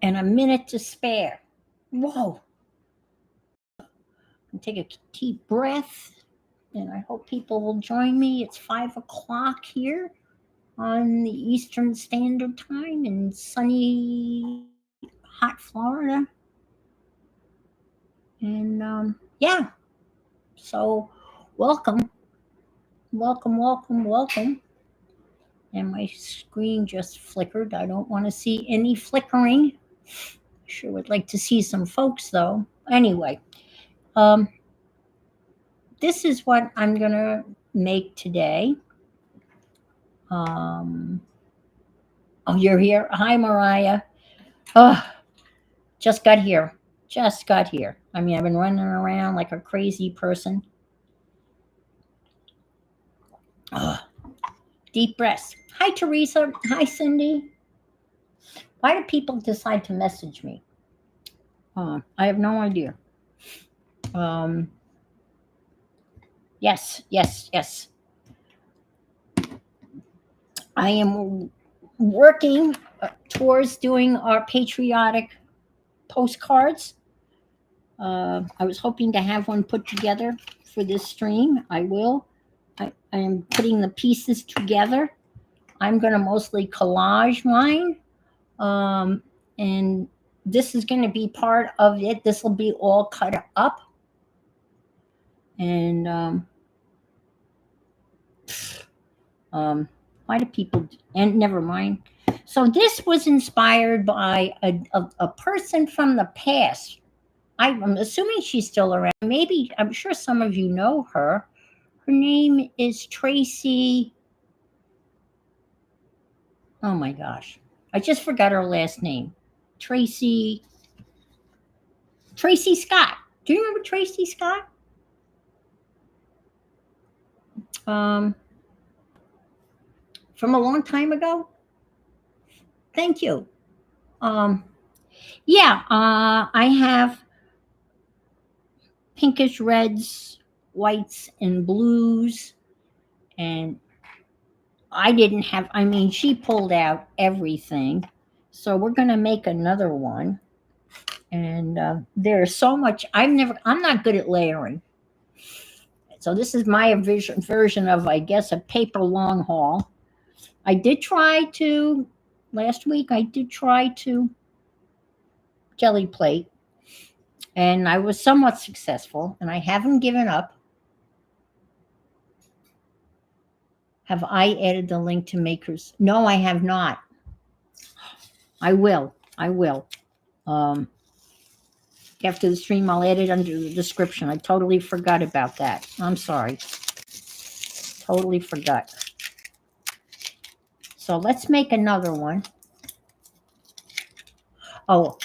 and a minute to spare. Whoa. Take a deep breath, and I hope people will join me. It's 5 o'clock here on the Eastern Standard Time in sunny, hot Florida. And yeah, so welcome, welcome, welcome, welcome. And my screen just flickered. I don't want to see any flickering. Sure would like to see some folks though. Anyway, um, this is what I'm gonna make today. Um, oh, you're here. Hi, Mariah. Oh, just got here. Just got here. I mean, I've been running around like a crazy person. Oh, deep breaths. Hi, Teresa. Hi, Cindy. Why do people decide to message me? I have no idea. Um, yes, yes, yes. I am working towards doing our patriotic postcards. I was hoping to have one put together for this stream. I will. I am putting the pieces together. I'm going to mostly collage mine. Um, and this is going to be part of it. This will be all cut up. And why do people, and never mind. So this was inspired by a person from the past. I'm assuming she's still around. Maybe, I'm sure some of you know her. Her name is Tracy. Oh my gosh. I just forgot her last name. Tracy Scott. Do you remember Tracy Scott? Um, from a long time ago? Thank you. Um, yeah, I have pinkish reds, whites, and blues. And I didn't have, I mean, she pulled out everything. So we're going to make another one. And there's so much, I'm not good at layering. So this is my version of, I guess, a paper long haul. I did try to, last week, I did try to jelly plate. And I was somewhat successful. And I haven't given up. Have I added the link to Makers? No, I have not. I will. I will. After the stream, I'll add it under the description. I totally forgot about that. I'm sorry. Totally forgot. So let's make another one. Oh,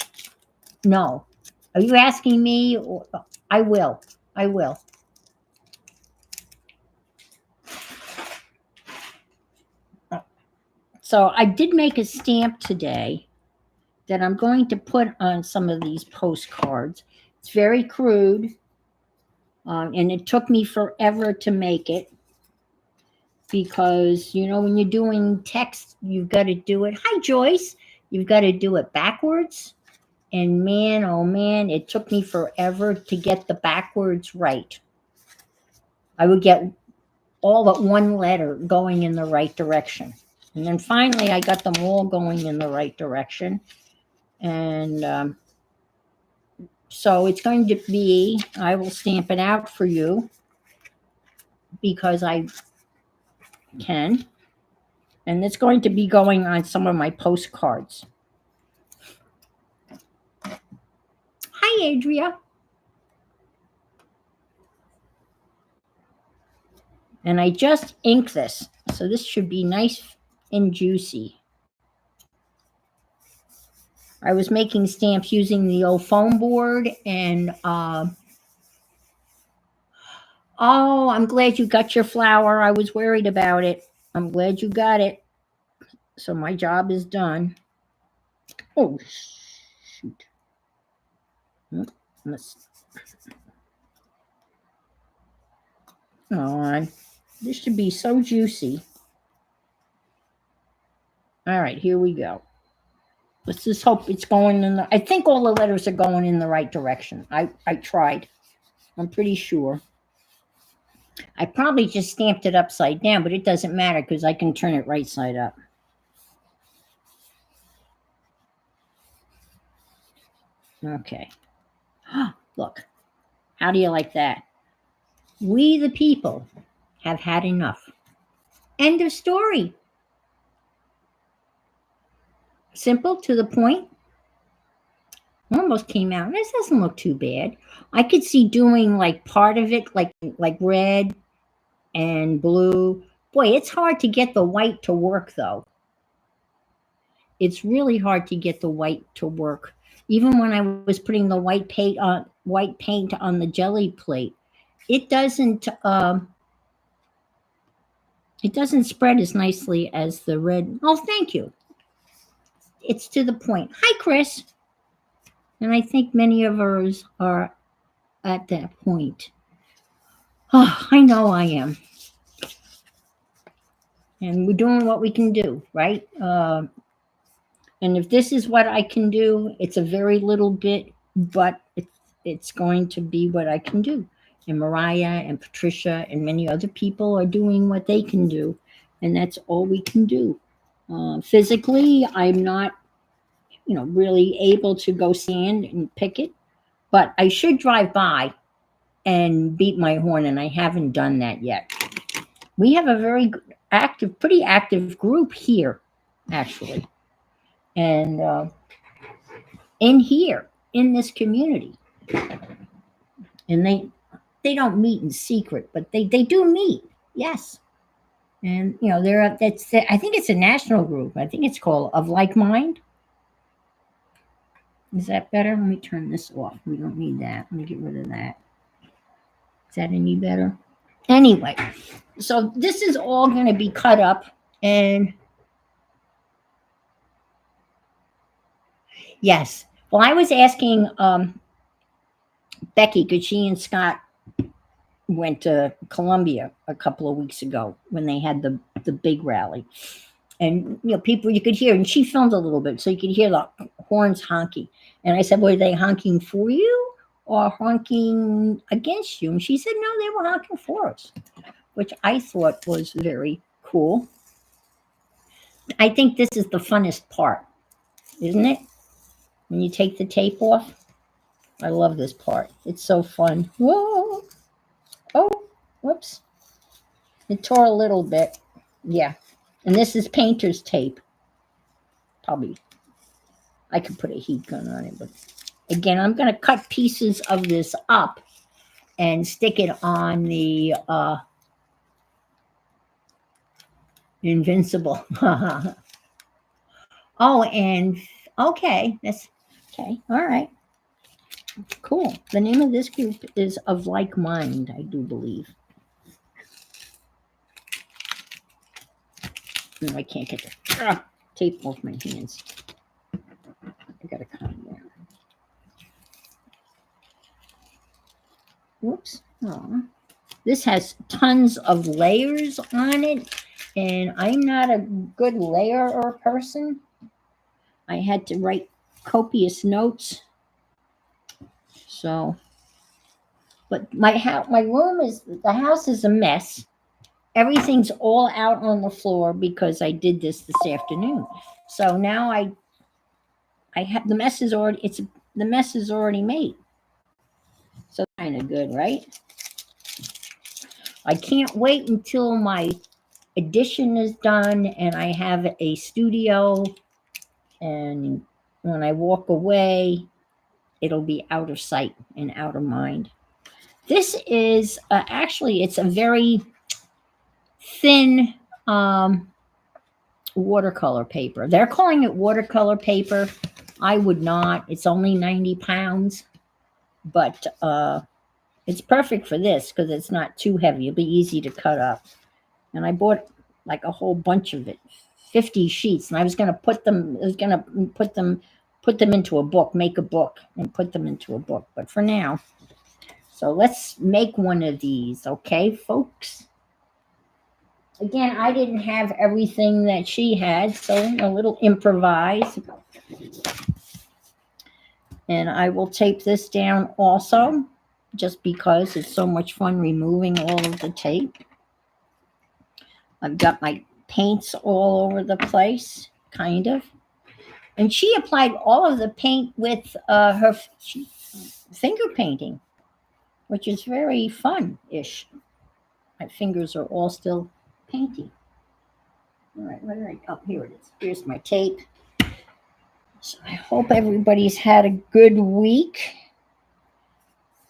no. Are you asking me? I will. I will. So I did make a stamp today that I'm going to put on some of these postcards. It's very crude, and it took me forever to make it because, you know, when you're doing text, you've got to do it. Hi, Joyce. You've got to do it backwards. And man, oh man, it took me forever to get the backwards right. I would get all but one letter going in the right direction. And then finally, I got them all going in the right direction. And so it's going to be, I will stamp it out for you because I can. And it's going to be going on some of my postcards. Hi, Adria. And I just inked this. So this should be nice and juicy. I was making stamps using the old foam board and oh, I'm glad you got your flower. I was worried about it. I'm glad you got it. So my job is done. Oh, shoot. Oh, this should be so juicy. All right, here we go. Let's just hope it's going in the, I think all the letters are going in the right direction. I tried. I'm pretty sure. I probably just stamped it upside down, but it doesn't matter because I can turn it right side up. Okay. Look. How do you like that? We the people have had enough. End of story. Simple, to the point. Almost came out. This doesn't look too bad. I could see doing like part of it, like red and blue. Boy, it's hard to get the white to work though. It's really hard to get the white to work. Even when I was putting the white paint on the jelly plate, it doesn't it doesn't spread as nicely as the red. Oh, thank you. It's to the point. Hi, Chris. And I think many of us are at that point. Oh, I know I am. And we're doing what we can do, right? And if this is what I can do, it's a very little bit, but it's going to be what I can do. And Mariah and Patricia and many other people are doing what they can do, and that's all we can do. Physically, I'm not, really able to go stand and pick it, but I should drive by and beat my horn, and I haven't done that yet. We have a very active, pretty active group here, actually, and in here in this community, and they don't meet in secret, but they do meet, yes. And they're that's I think it's a national group. I think it's called Of Like Mind. Is that better? Let me turn this off. We don't need that. Let me get rid of that. Is that any better? Anyway, so this is all going to be cut up, and yes. Well, I was asking Becky because she and Scott went to Columbia a couple of weeks ago when they had the big rally, and people you could hear, and she filmed a little bit, so you could hear the horns honking. And I said, "Were they honking for you or honking against you?" And she said, "No, they were honking for us," which I thought was very cool. I think this is the funnest part, isn't it? When you take the tape off. I love this part. It's so fun. Whoa. Oh, whoops. It tore a little bit. Yeah. And this is painter's tape. Probably, I could put a heat gun on it, but again, I'm going to cut pieces of this up and stick it on the Invincible. Oh, and okay. That's okay. All right. Cool. The name of this group is Of Like Mind, I do believe. No, I can't get the tape off my hands. I gotta calm down. Whoops. Aw. This has tons of layers on it, and I'm not a good layerer person. I had to write copious notes. So, but my house is a mess. Everything's all out on the floor because I did this afternoon. So now I have the mess is already made. So kind of good, right? I can't wait until my addition is done and I have a studio, and when I walk away, it'll be out of sight and out of mind. This is actually, it's a very thin watercolor paper. They're calling it watercolor paper. I would not. It's only 90 pounds, but it's perfect for this because it's not too heavy. It'll be easy to cut up. And I bought like a whole bunch of it, 50 sheets, and I was going to put them into a book, make a book and put them into a book. But for now, so let's make one of these, okay, folks? Again, I didn't have everything that she had, so a little improvise. And I will tape this down also, just because it's so much fun removing all of the tape. I've got my paints all over the place, kind of. And she applied all of the paint with her finger painting, which is very fun-ish. My fingers are all still painty. All right, where did I? Oh, here it is. Here's my tape. So I hope everybody's had a good week.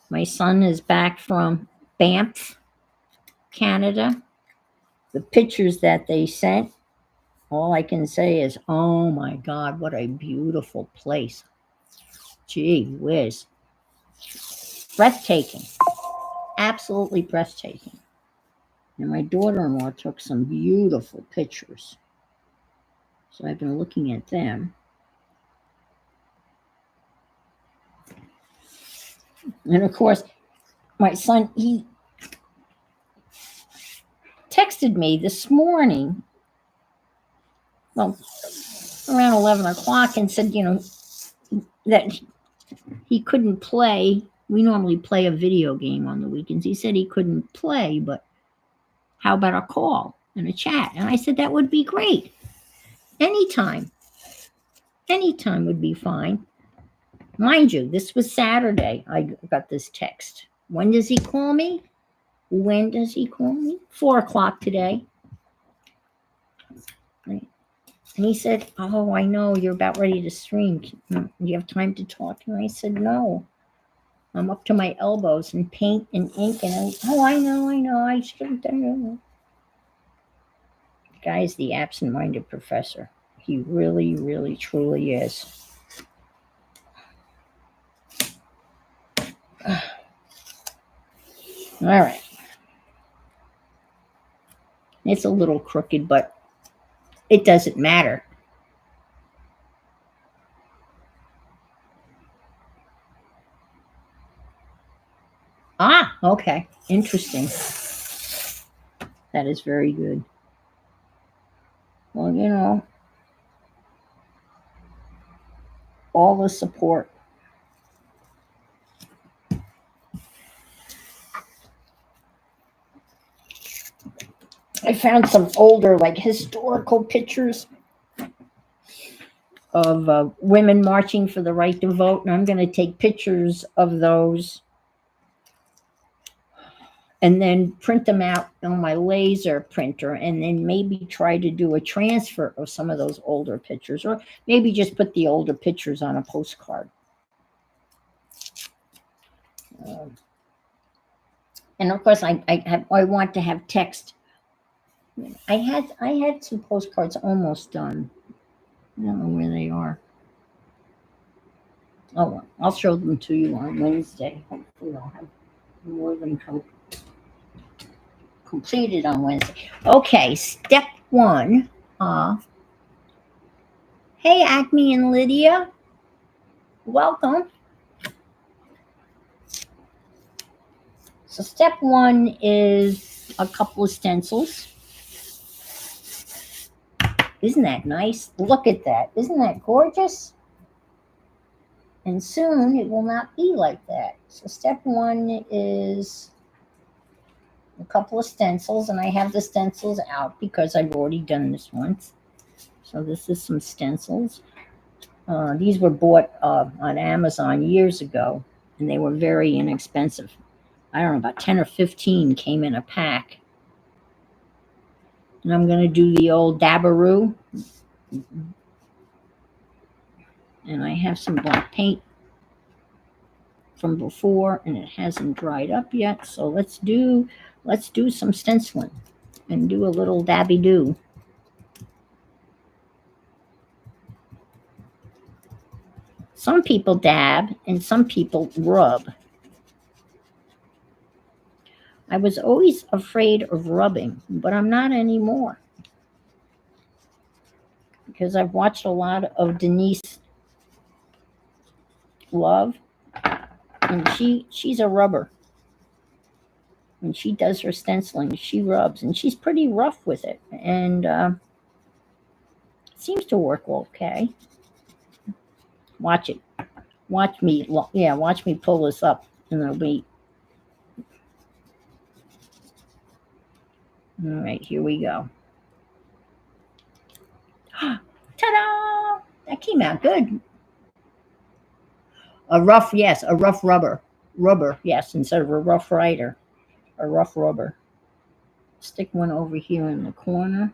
My son is back from Banff, Canada. The pictures that they sent, all I can say is, oh my God, what a beautiful place. Gee whiz. Breathtaking. Absolutely breathtaking. And my daughter-in-law took some beautiful pictures. So I've been looking at them. And of course, my son, he texted me this morning, well, around 11 o'clock, and said, that he couldn't play. We normally play a video game on the weekends. He said he couldn't play, but how about a call and a chat? And I said, that would be great. Anytime. Anytime would be fine. Mind you, this was Saturday. I got this text. When does he call me? When does he call me? 4 o'clock today. Right. And he said, oh, I know you're about ready to stream. Do you have time to talk? And I said, no. I'm up to my elbows in paint and ink. And I know. I should have done it. The guy's the absent-minded professor. He really, really, truly is. All right. It's a little crooked, but it doesn't matter. Ah, okay. Interesting. That is very good. Well, all the support. I found some older, like, historical pictures of women marching for the right to vote, and I'm going to take pictures of those and then print them out on my laser printer, and then maybe try to do a transfer of some of those older pictures, or maybe just put the older pictures on a postcard. And of course, I want to have text. I had some postcards almost done. I don't know where they are. Oh, I'll show them to you on Wednesday. Hopefully, I'll have more of them completed on Wednesday. Okay, step 1. Hey, Acme and Lydia. Welcome. So step 1 is a couple of stencils. Isn't that nice? Look at that. Isn't that gorgeous? And soon it will not be like that. So step 1 is a couple of stencils, and I have the stencils out because I've already done this once. So this is some stencils. These were bought on Amazon years ago, and they were very inexpensive. I don't know, about 10 or 15 came in a pack. And I'm going to do the old dabberoo. And I have some black paint from before, and it hasn't dried up yet. So let's do some stenciling and do a little dabby-doo. Some people dab and some people rub. I was always afraid of rubbing, but I'm not anymore, because I've watched a lot of Denise Love, and she's a rubber. when she does her stenciling, she rubs, and she's pretty rough with it, and it seems to work okay. Watch it. Watch me. Yeah, watch me pull this up, and it'll be. All right, here we go. Ta-da! That came out good. A rough, yes, a rough rubber. Rubber, yes, instead of a rough rider. A rough rubber. Stick one over here in the corner.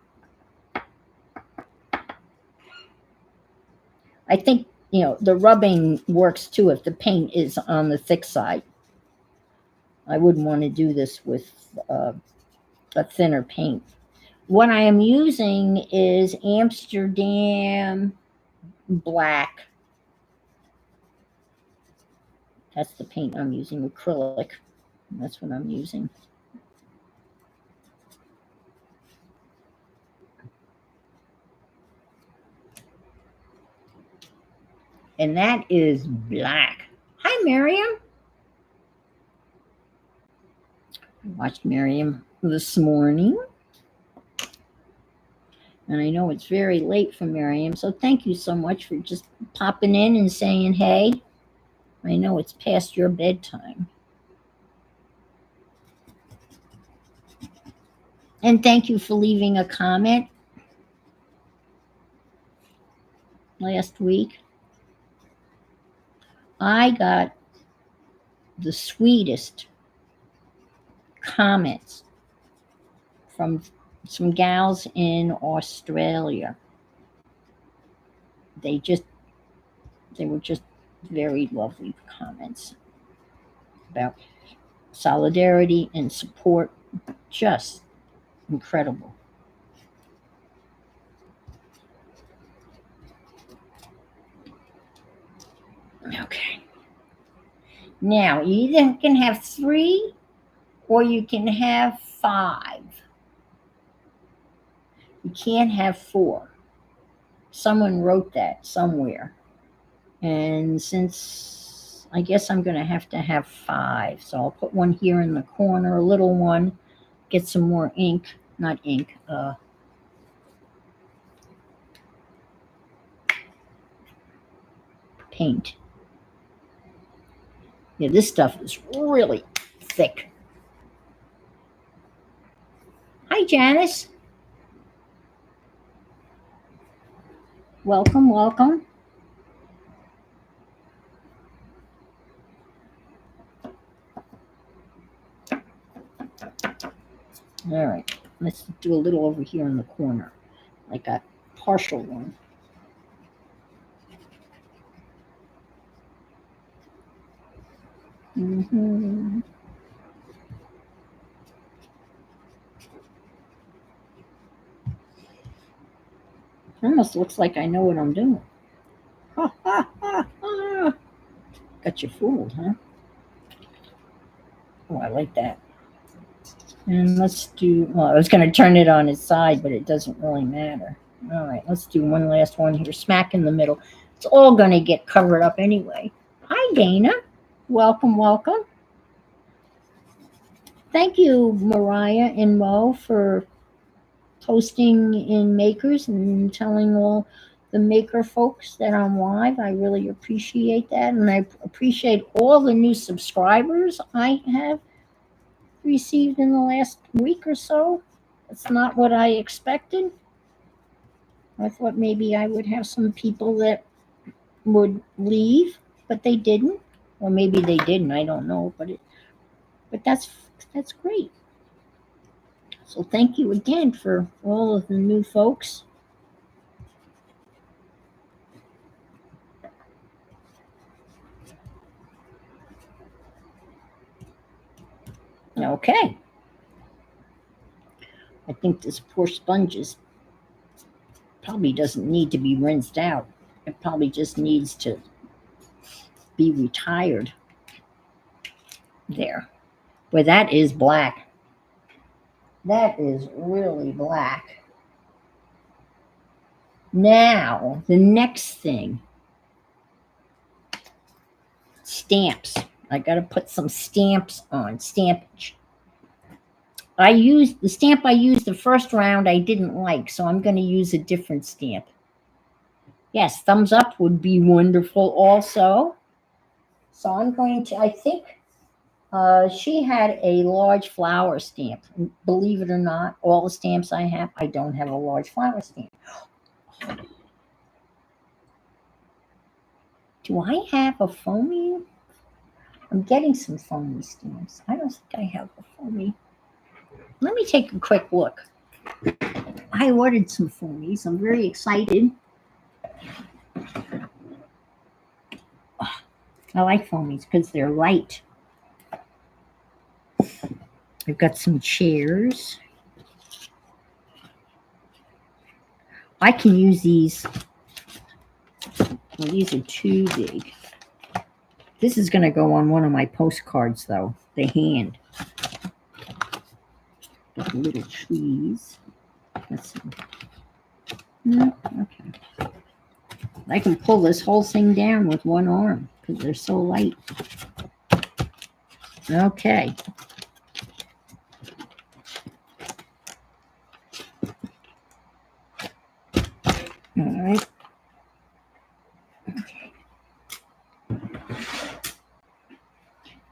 I think, the rubbing works too if the paint is on the thick side. I wouldn't want to do this with a thinner paint. What I am using is Amsterdam Black. That's the paint I'm using, acrylic. That's what I'm using. And that is black. Hi, Miriam. I watched Miriam this morning. And I know it's very late for Miriam, so thank you so much for just popping in and saying hey. I know it's past your bedtime. And thank you for leaving a comment last week. I got the sweetest comments from some gals in Australia. They were just very lovely comments about solidarity and support. Just incredible. Okay. Now, you either can have 3 or you can have 5. You can't have 4. Someone wrote that somewhere. And since I guess I'm going to have 5, so I'll put one here in the corner, a little one, get some more ink, not ink, paint. Yeah, this stuff is really thick. Hi, Janice. Welcome, welcome. All right, let's do a little over here in the corner, like a partial one. Almost looks like I know what I'm doing. Ha, ha, ha, ha. Got you fooled, huh? Oh, I like that. And let's do, well, I was going to turn it on its side, but it doesn't really matter. All right, let's do one last one here, smack in the middle. It's all going to get covered up anyway. Hi, Dana. Welcome, welcome. Thank you, Mariah and Mo, for posting in Makers and telling all the Maker folks that I'm live. I really appreciate that. And I appreciate all the new subscribers I have received in the last week or so. It's not what I expected. I thought maybe I would have some people that would leave, but they didn't. Or maybe they didn't, I don't know. But that's great. So thank you again for all of the new folks. Okay. I think this poor sponge probably doesn't need to be rinsed out. It probably just needs to be retired. There. Where that is black. That is really black. Now, the next thing. Stamps. I got to put some stamps on. Stampage. The stamp I used the first round I didn't like, so I'm going to use a different stamp. Yes, thumbs up would be wonderful also. So I'm going to, I think she had a large flower stamp. Believe it or not, all the stamps I have, I don't have a large flower stamp. Do I have a foamy? I'm getting some foamy stamps. I don't think I have a foamy. Let me take a quick look. I ordered some foamies. I'm very excited. I like foamies because they're light. I've got some chairs. I can use these. Well, these are too big. This is going to go on one of my postcards, though. The hand. Got little trees. Let's see. No, okay. I can pull this whole thing down with one arm because they're so light. Okay. All right. Okay.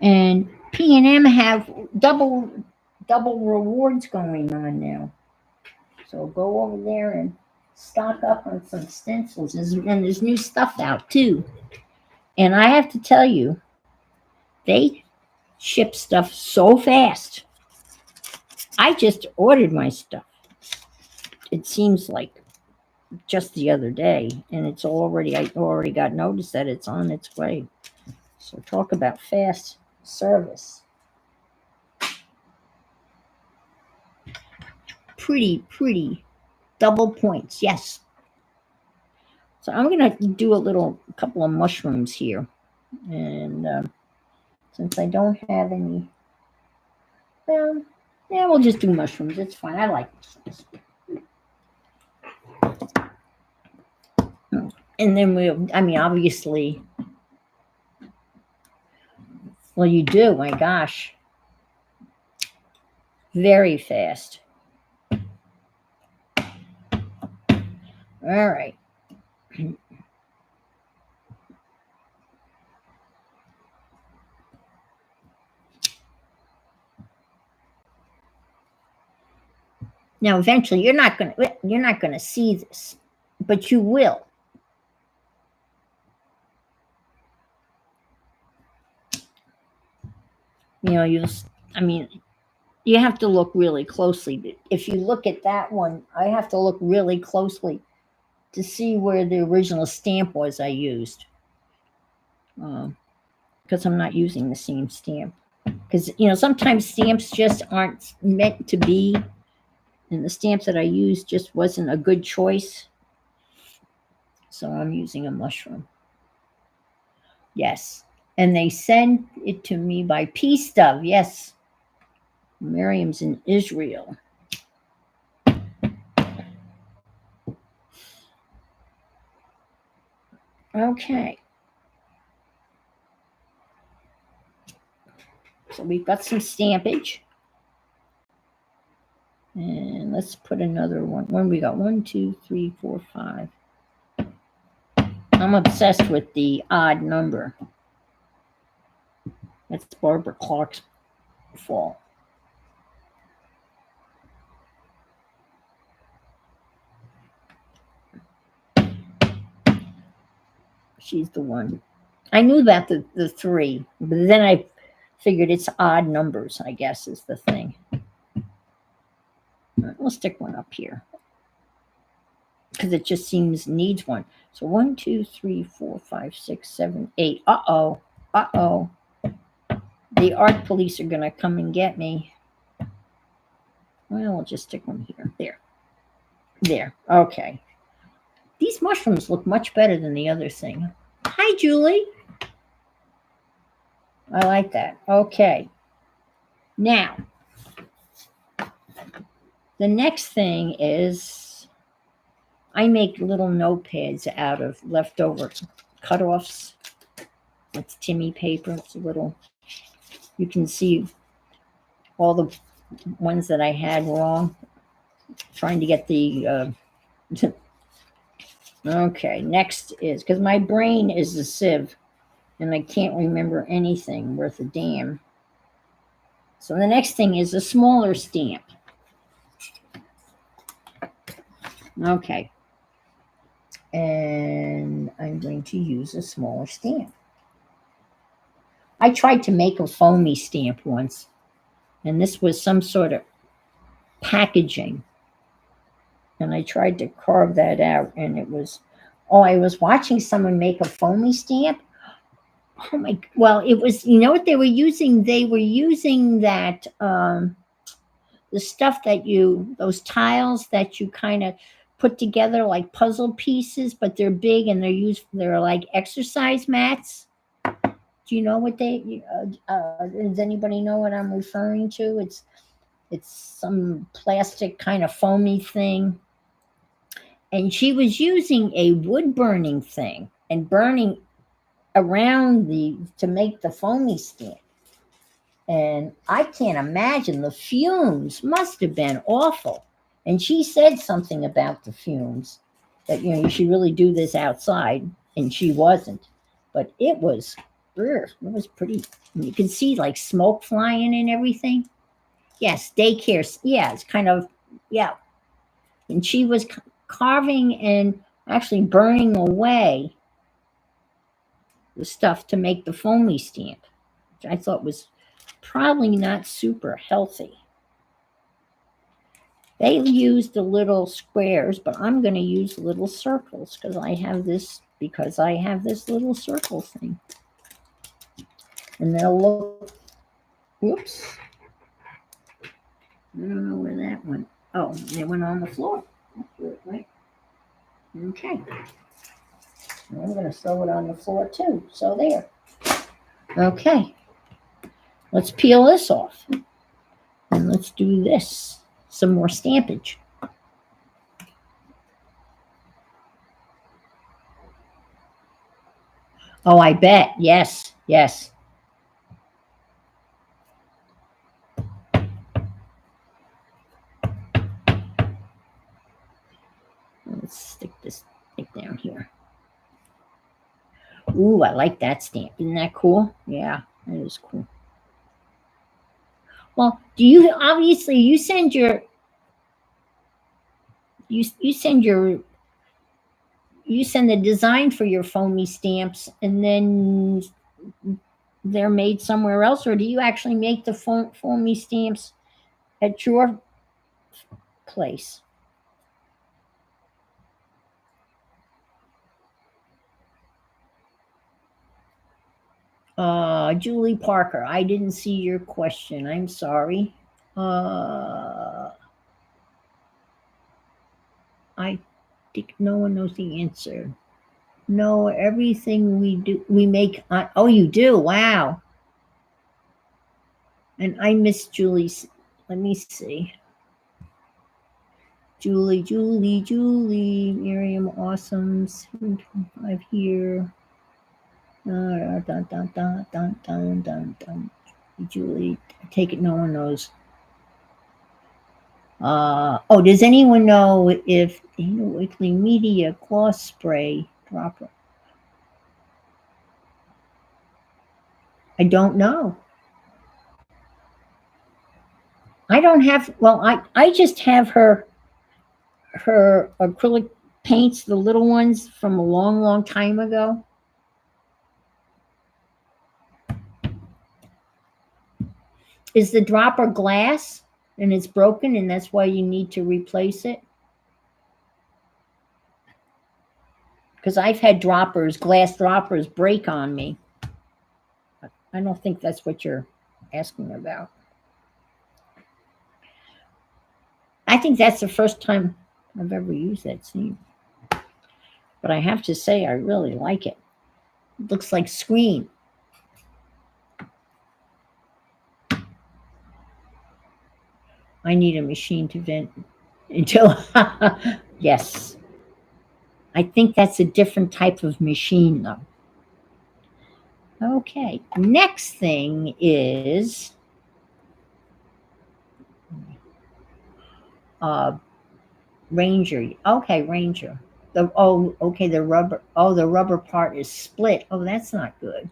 And P&M have double rewards going on now. So go over there and stock up on some stencils. And there's new stuff out too. And I have to tell you, they ship stuff so fast. I just ordered my stuff. It seems like just the other day, and I already got notice that it's on its way. So talk about fast service. Pretty double points, yes. So I'm gonna do a couple of mushrooms here, and since I don't have any, well, yeah, we'll just do mushrooms. It's fine. I like mushrooms. And then obviously, well, you do, my gosh, very fast. All right. Now, eventually, you're not gonna see this, but you will. You have to look really closely. If you look at that one, I have to look really closely to see where the original stamp was I used, because I'm not using the same stamp. Because sometimes stamps just aren't meant to be, and the stamp that I used just wasn't a good choice. So I'm using a mushroom. Yes. And they send it to me by P-Stub. Yes. Miriam's in Israel. Okay. So we've got some stampage. And let's put another one. When we got 1, 2, 3, 4, 5. I'm obsessed with the odd number. That's Barbara Clark's fall. She's the one. I knew about the 3, but then I figured it's odd numbers, I guess, is the thing. We'll stick one up here because it just needs one. So 1, 2, 3, 4, 5, 6, 7, 8. Uh-oh. The art police are going to come and get me. Well, we'll just stick one here. There. Okay. These mushrooms look much better than the other thing. Hi, Julie. I like that. Okay. Now, the next thing is I make little notepads out of leftover cutoffs. It's Timmy paper. It's a little, you can see all the ones that I had wrong. Trying to get the okay, next is because my brain is a sieve and I can't remember anything worth a damn. So the next thing is a smaller stamp. Okay. And I'm going to use a smaller stamp. I tried to make a foamy stamp once, and this was some sort of packaging. And I tried to carve that out, and it was, oh, I was watching someone make a foamy stamp. Oh my, well, it was, you know what they were using? They were using that, the stuff that you, those tiles that you kind of put together like puzzle pieces, but they're big and they're like exercise mats. Do you know what they, does anybody know what I'm referring to? It's some plastic kind of foamy thing. And she was using a wood burning thing and burning around the to make the foamy stamp. And I can't imagine, the fumes must have been awful. And she said something about the fumes, that you should really do this outside, and she wasn't. But it was pretty. You can see like smoke flying and everything. Yes, daycare. Yeah, it's kind of, yeah. And she was carving and actually burning away the stuff to make the foamy stamp, which I thought was probably not super healthy. They use the little squares, but I'm going to use little circles because I have this little circle thing. And they'll look, whoops. I don't know where that went. Oh, it went on the floor. Right? Okay. And I'm going to throw it on the floor too. So there. Okay. Let's peel this off. And let's do this. Some more stampage. Oh, I bet. Yes, yes. Let's stick this thing down here. Ooh, I like that stamp. Isn't that cool? Yeah, that is cool. Well, do you obviously you send your you send the design for your foamy stamps and then they're made somewhere else, or do you actually make the foamy stamps at your place? Julie Parker, I didn't see your question. I'm sorry. Uh, I think no one knows the answer. No, everything we do, we make. Oh, you do? Wow. And I miss Julie's. Let me see. Julie, Miriam, awesome. 725 here. Dun, dun, dun, dun, dun, dun, dun, dun. Julie, take it no one knows. Oh, does anyone know if Weekly Media gloss spray dropper? I don't know. I don't have, well, I just have her acrylic paints, the little ones from a long, long time ago. Is the dropper glass and it's broken and that's why you need to replace it? Because I've had glass droppers break on me. I don't think that's what you're asking about. I think that's the first time I've ever used that seam. But I have to say, I really like it. It looks like screen. I need a machine to vent until, yes. I think that's a different type of machine, though. Okay, next thing is Ranger. Okay, Ranger. The rubber part is split. Oh, that's not good.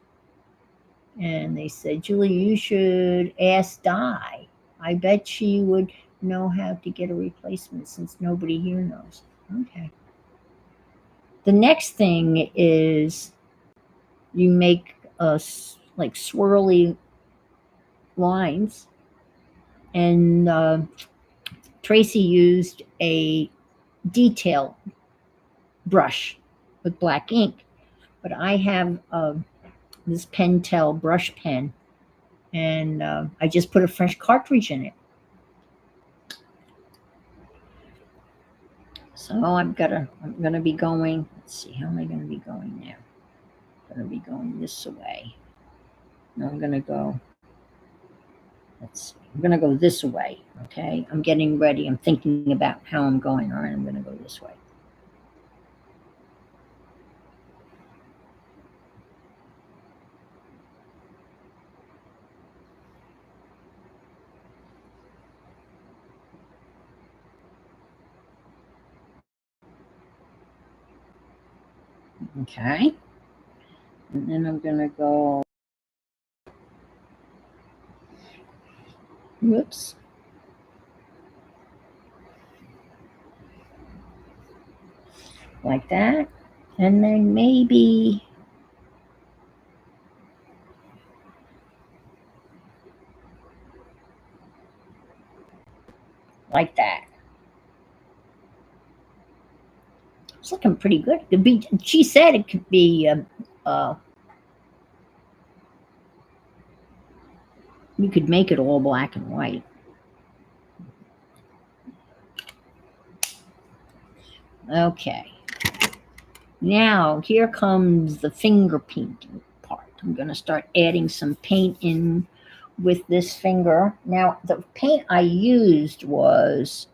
And they said, Julie, you should ask Di. I bet she would know how to get a replacement since nobody here knows. Okay. The next thing is you make like swirly lines, and Tracy used a detail brush with black ink, but I have this Pentel brush pen, and I just put a fresh cartridge in it. So I'm gonna be going. Let's see, how am I gonna be going now? I'm gonna be going this way. No, I'm gonna go. Let's see. I'm gonna go this way. Okay, I'm getting ready. I'm thinking about how I'm going. All right, I'm gonna go this way. Okay, and then I'm gonna go. Whoops. Like that, and then maybe like that. It's looking pretty good. It could be. She said it could be. You could make it all black and white. Okay. Now here comes the finger painting part. I'm going to start adding some paint in with this finger. Now the paint I used was,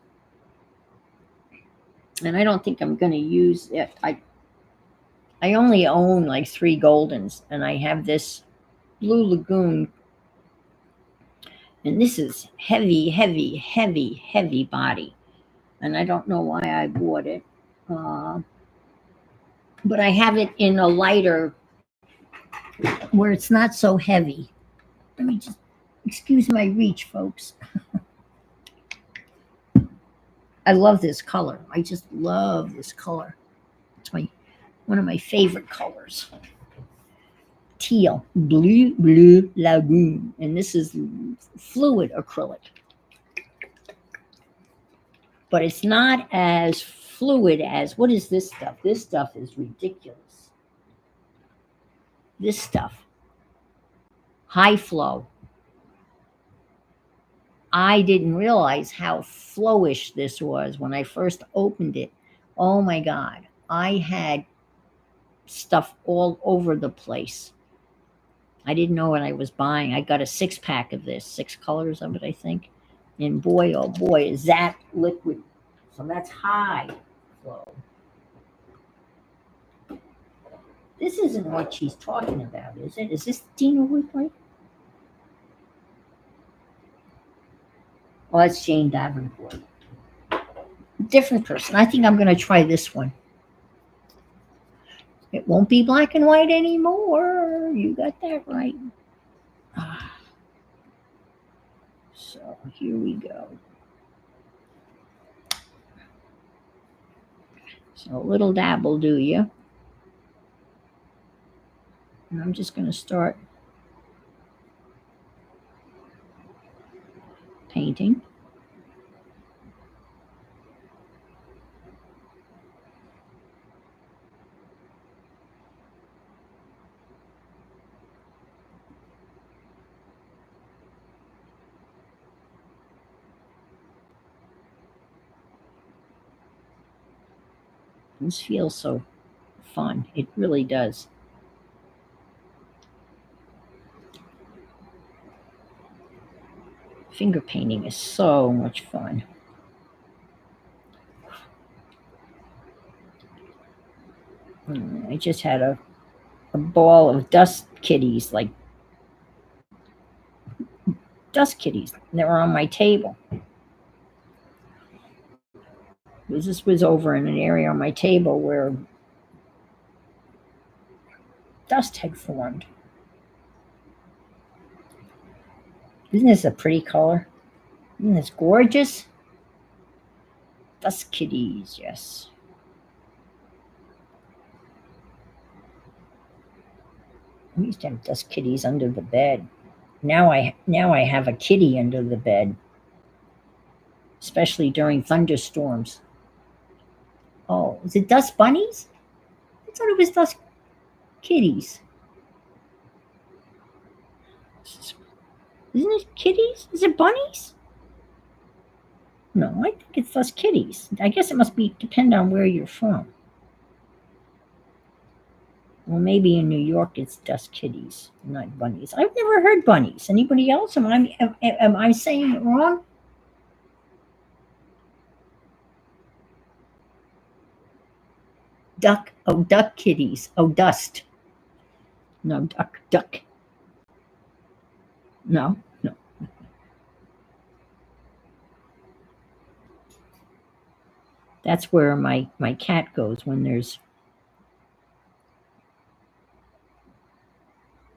and I don't think I'm going to use it. I only own like 3 Goldens, and I have this Blue Lagoon, and this is heavy, heavy, heavy, heavy body, and I don't know why I bought it. But I have it in a lighter where it's not so heavy. Let me just excuse my reach, folks. I love this color. I just love this color. It's one of my favorite colors. Teal, blue lagoon, and this is fluid acrylic. But it's not as fluid as, what is this stuff? This stuff is ridiculous. This stuff, high flow. I didn't realize how flowish this was when I first opened it. Oh my God. I had stuff all over the place. I didn't know what I was buying. I got a 6-pack of this, 6 colors of it, I think. And boy, oh boy, is that liquid. So that's high flow. This isn't what she's talking about, is it? Is this Dina Whitley? Well, that's Jane Davenport. Different person. I think I'm going to try this one. It won't be black and white anymore. You got that right. So here we go. So a little dab will do you. And I'm just going to start painting. This feels so fun. It really does. Finger painting is so much fun. I just had a ball of dust kitties, like dust kitties. They were on my table. because this was over in an area on my table where dust had formed. Isn't this a pretty color? Isn't this gorgeous? Dust kitties, yes. We used to have dust kitties under the bed. Now I have a kitty under the bed, especially during thunderstorms. Oh, is it dust bunnies? I thought it was dust kitties. Isn't it kitties? Is it bunnies? No, I think it's dust kitties. I guess it must be depend on where you're from. Well, maybe in New York it's dust kitties, not bunnies. I've never heard bunnies. Anybody else? Am I saying it wrong? Duck. Oh, duck kitties. Oh, dust. No, duck. No. That's where my cat goes when there's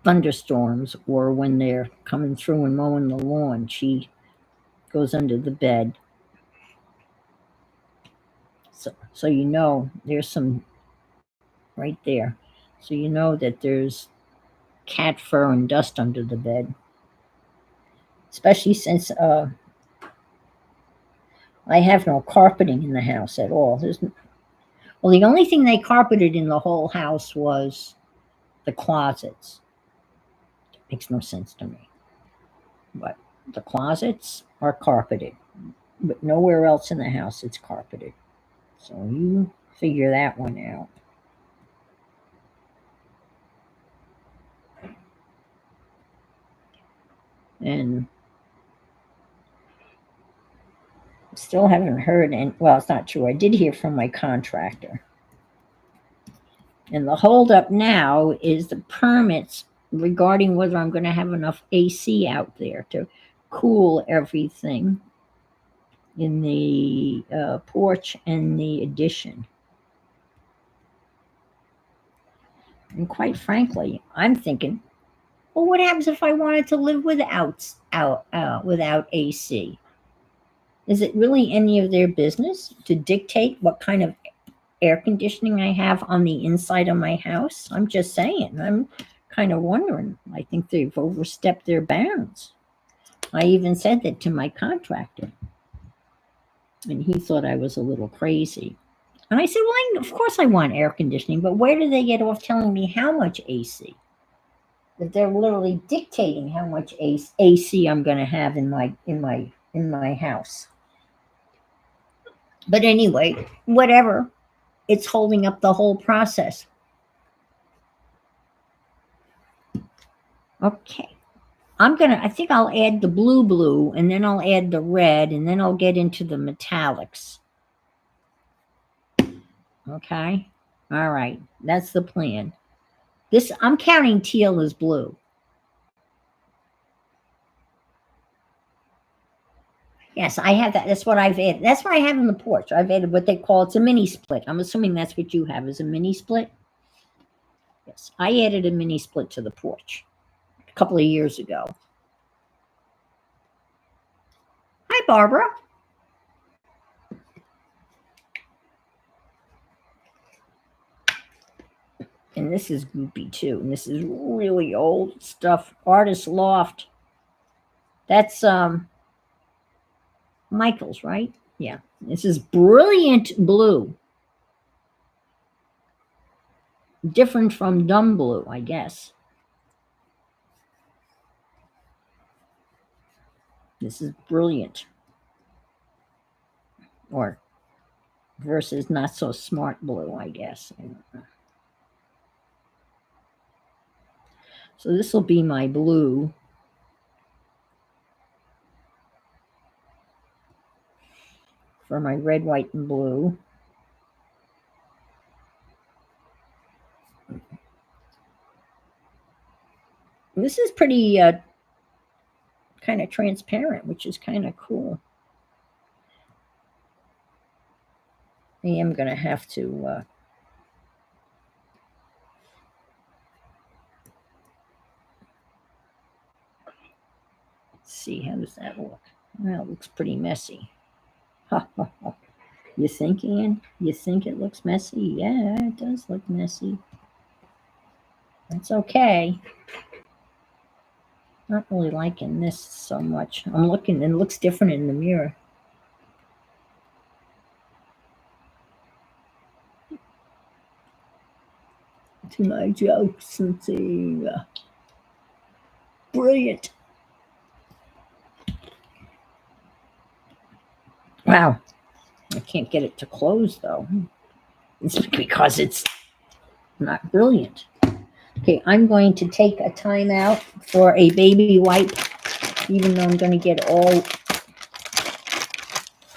thunderstorms or when they're coming through and mowing the lawn. She goes under the bed. So you know there's some right there. So you know that there's cat fur and dust under the bed. Especially since I have no carpeting in the house at all. Well, the only thing they carpeted in the whole house was the closets. Makes no sense to me. But the closets are carpeted, but nowhere else in the house it's carpeted. So you figure that one out. And still haven't heard, and well, it's not true. I did hear from my contractor. And the holdup now is the permits regarding whether I'm going to have enough AC out there to cool everything in the porch and the addition. And quite frankly, I'm thinking, well, what happens if I wanted to live without AC? Is it really any of their business to dictate what kind of air conditioning I have on the inside of my house? I'm just saying. I'm kind of wondering. I think they've overstepped their bounds. I even said that to my contractor, and he thought I was a little crazy. And I said, well, of course I want air conditioning, but where do they get off telling me how much AC? That they're literally dictating how much AC I'm going to have in my house. But anyway, whatever. It's holding up the whole process. Okay. I think I'll add the blue, and then I'll add the red, and then I'll get into the metallics. Okay. All right. That's the plan. I'm counting teal as blue. Yes, I have that. That's what I've added. That's what I have in the porch. I've added what they call, it's a mini split. I'm assuming that's what you have, is a mini split. Yes, I added a mini split to the porch a couple of years ago. Hi, Barbara. And this is goopy too. And this is really old stuff. Artist Loft. That's Michael's, right? Yeah. This is brilliant blue. Different from dumb blue, I guess. This is brilliant. Or versus not so smart blue, I guess. I don't know. So this will be my blue. For my red, white, and blue. This is pretty kind of transparent, which is kind of cool. am going to have to see, how does that look? Well, it looks pretty messy. You think, Ann? You think it looks messy? Yeah, it does look messy. That's okay. Not really liking this so much. I'm looking, and it looks different in the mirror. To my jokes and see. Brilliant. Wow. I can't get it to close though. It's because it's not brilliant. Okay, I'm going to take a time out for a baby wipe, even though I'm going to get all.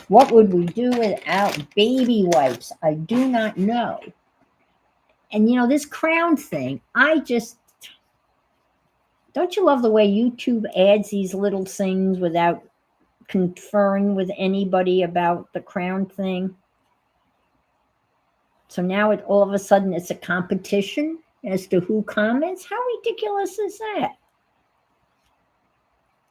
What would we do without baby wipes? I do not know. And you know, this crown thing, don't you love the way YouTube adds these little things without conferring with anybody about the crown thing? So now all of a sudden it's a competition as to who comments. How ridiculous is that?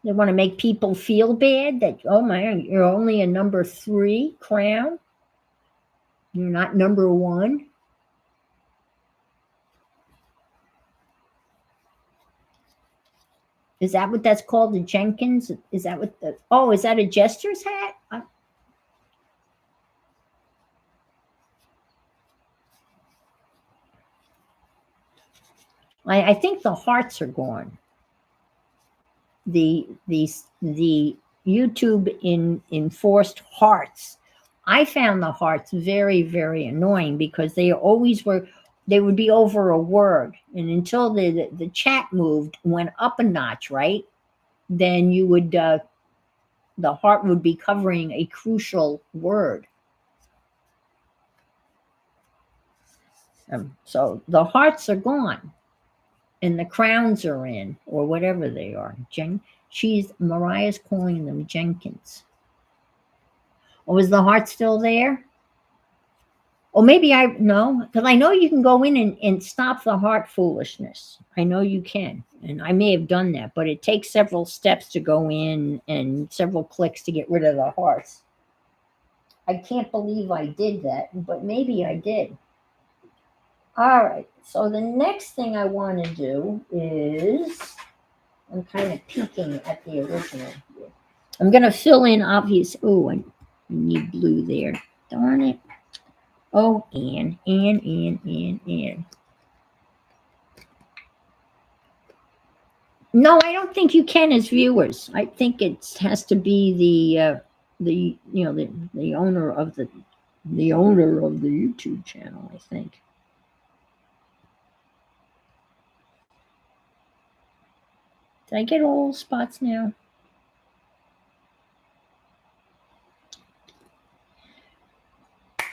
They want to make people feel bad that, oh my, you're only a number 3 crown. You're not number 1. Is that what that's called? The Jenkins? Is that what is that a jester's hat? I think the hearts are gone. The YouTube enforced hearts. I found the hearts very, very annoying because they always were. They would be over a word, and until the chat went up a notch, right? Then you would the heart would be covering a crucial word. So the hearts are gone, and the crowns are in, or whatever they are. Mariah's calling them Jenkins. Or is the heart still there? Or maybe no, because I know you can go in and stop the heart foolishness. I know you can, and I may have done that, but it takes several steps to go in and several clicks to get rid of the hearts. I can't believe I did that, but maybe I did. All right, so the next thing I want to do is, I'm kind of peeking at the original. I'm going to fill in obvious. Oh, I need blue there. Darn it. Oh, Ann. No, I don't think you can as viewers. I think it has to be the owner of the YouTube channel, I think. Did I get all spots now?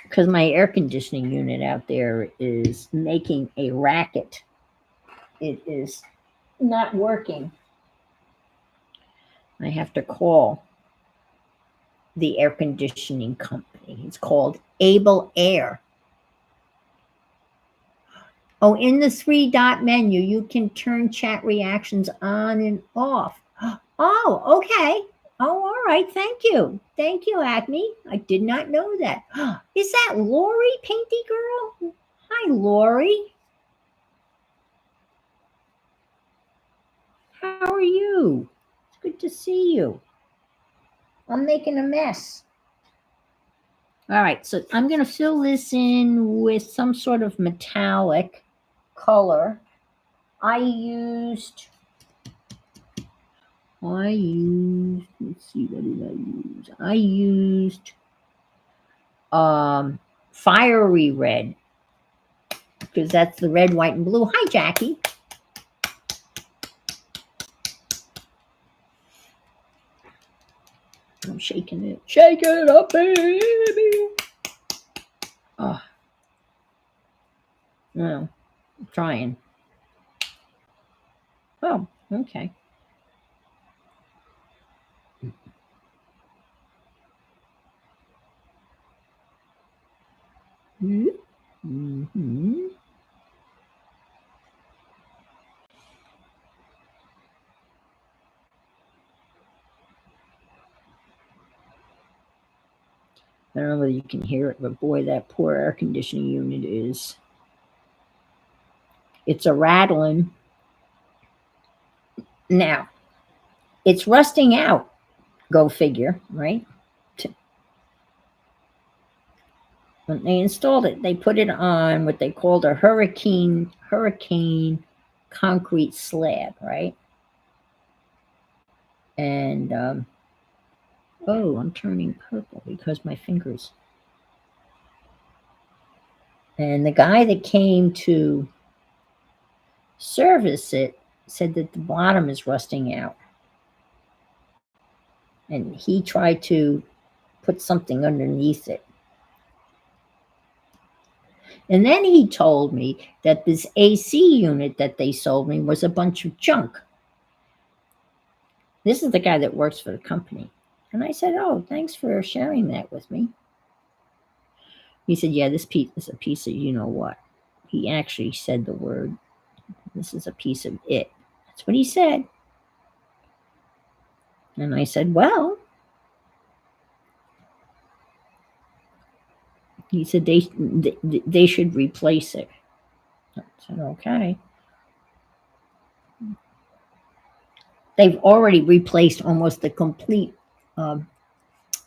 Because my air conditioning unit out there is making a racket. It is not working. I have to call the air conditioning company. It's called Able Air. Oh, in the 3-dot menu, you can turn chat reactions on and off. Oh, okay. Oh, all right. Thank you. Thank you, Acme. I did not know that. Is that Lori, Painty Girl? Hi, Lori. How are you? It's good to see you. I'm making a mess. All right, so I'm going to fill this in with some sort of metallic color. I used, let's see, what did I use? I used fiery red, because that's the red, white, and blue. Hi, Jackie. I'm shaking it. Shake it up, baby. Oh. No, I'm trying. Oh, okay. Mm-hmm. I don't know whether you can hear it, but boy, that poor air conditioning unit is. It's a rattling. Now, it's rusting out. Go figure, right? When they installed it, they put it on what they called a hurricane concrete slab, right? And oh, I'm turning purple because my fingers. And the guy that came to service it said that the bottom is rusting out. And he tried to put something underneath it. And then he told me that this AC unit that they sold me was a bunch of junk. This is the guy that works for the company. And I said, oh, thanks for sharing that with me. He said, yeah, this piece is a piece of you know what. He actually said the word, this is a piece of it. That's what he said. And I said, well, he said they should replace it. I said, okay. They've already replaced almost the complete um,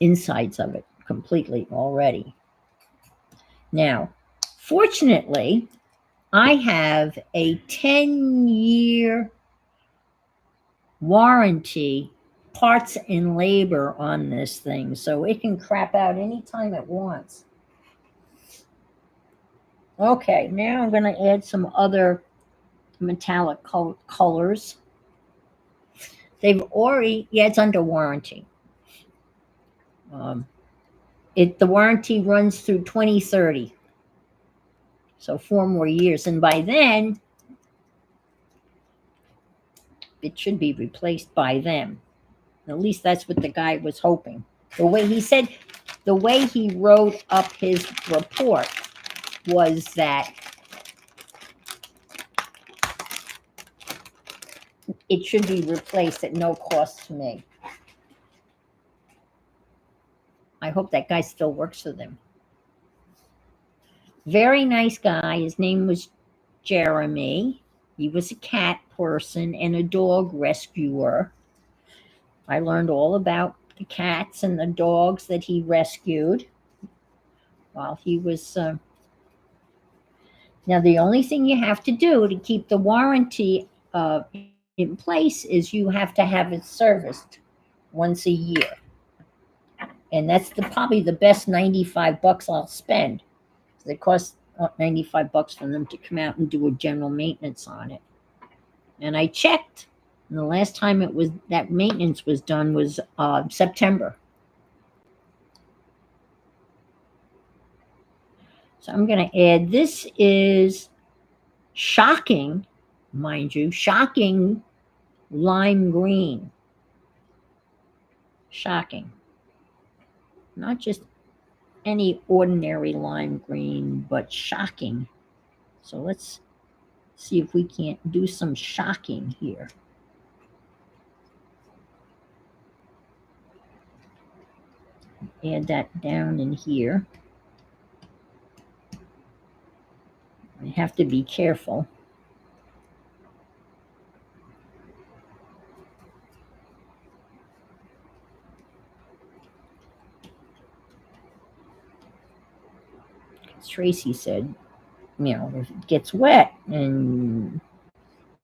insides of it completely already. Now, fortunately, I have a 10-year warranty, parts and labor on this thing, so it can crap out anytime it wants. Okay, now I'm going to add some other metallic colors. They've already, yeah, it's under warranty. Um, the warranty runs through 2030, so 4 more years, and by then it should be replaced by them. At least that's what the guy was hoping. The way he said, the way he wrote up his report was that it should be replaced at no cost to me. I hope that guy still works for them. Very nice guy. His name was Jeremy. He was a cat person and a dog rescuer. I learned all about the cats and the dogs that he rescued while he was. Now, the only thing you have to do to keep the warranty in place is you have to have it serviced once a year. And that's probably the best $95 I'll spend. It costs $95 for them to come out and do a general maintenance on it. And I checked, and the last time it was that maintenance was done was September. So I'm going to add, this is shocking, mind you, shocking lime green. Shocking. Not just any ordinary lime green, but shocking. So let's see if we can't do some shocking here. Add that down in here. I have to be careful. Tracy said, you know, if it gets wet and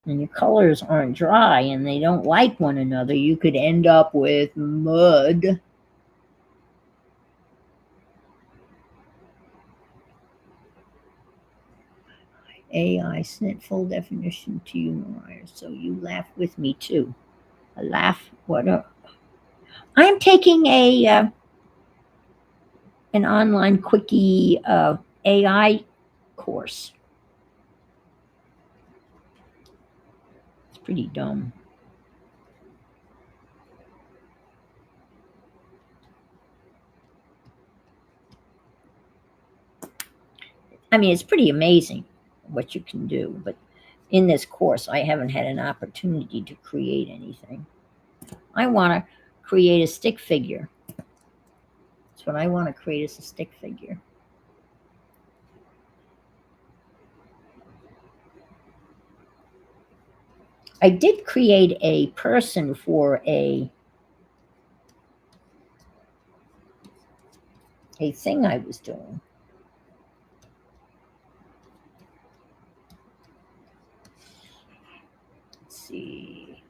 your colors aren't dry and they don't like one another, you could end up with mud. AI sent full definition to you, Mariah, so you laugh with me too. A laugh? What? I'm taking an online quickie AI course. It's pretty dumb. I mean, it's pretty amazing what you can do, but in this course, I haven't had an opportunity to create anything. I want to create a stick figure. That's what I want to create, is a stick figure. I did create a person for a thing I was doing. Let's see.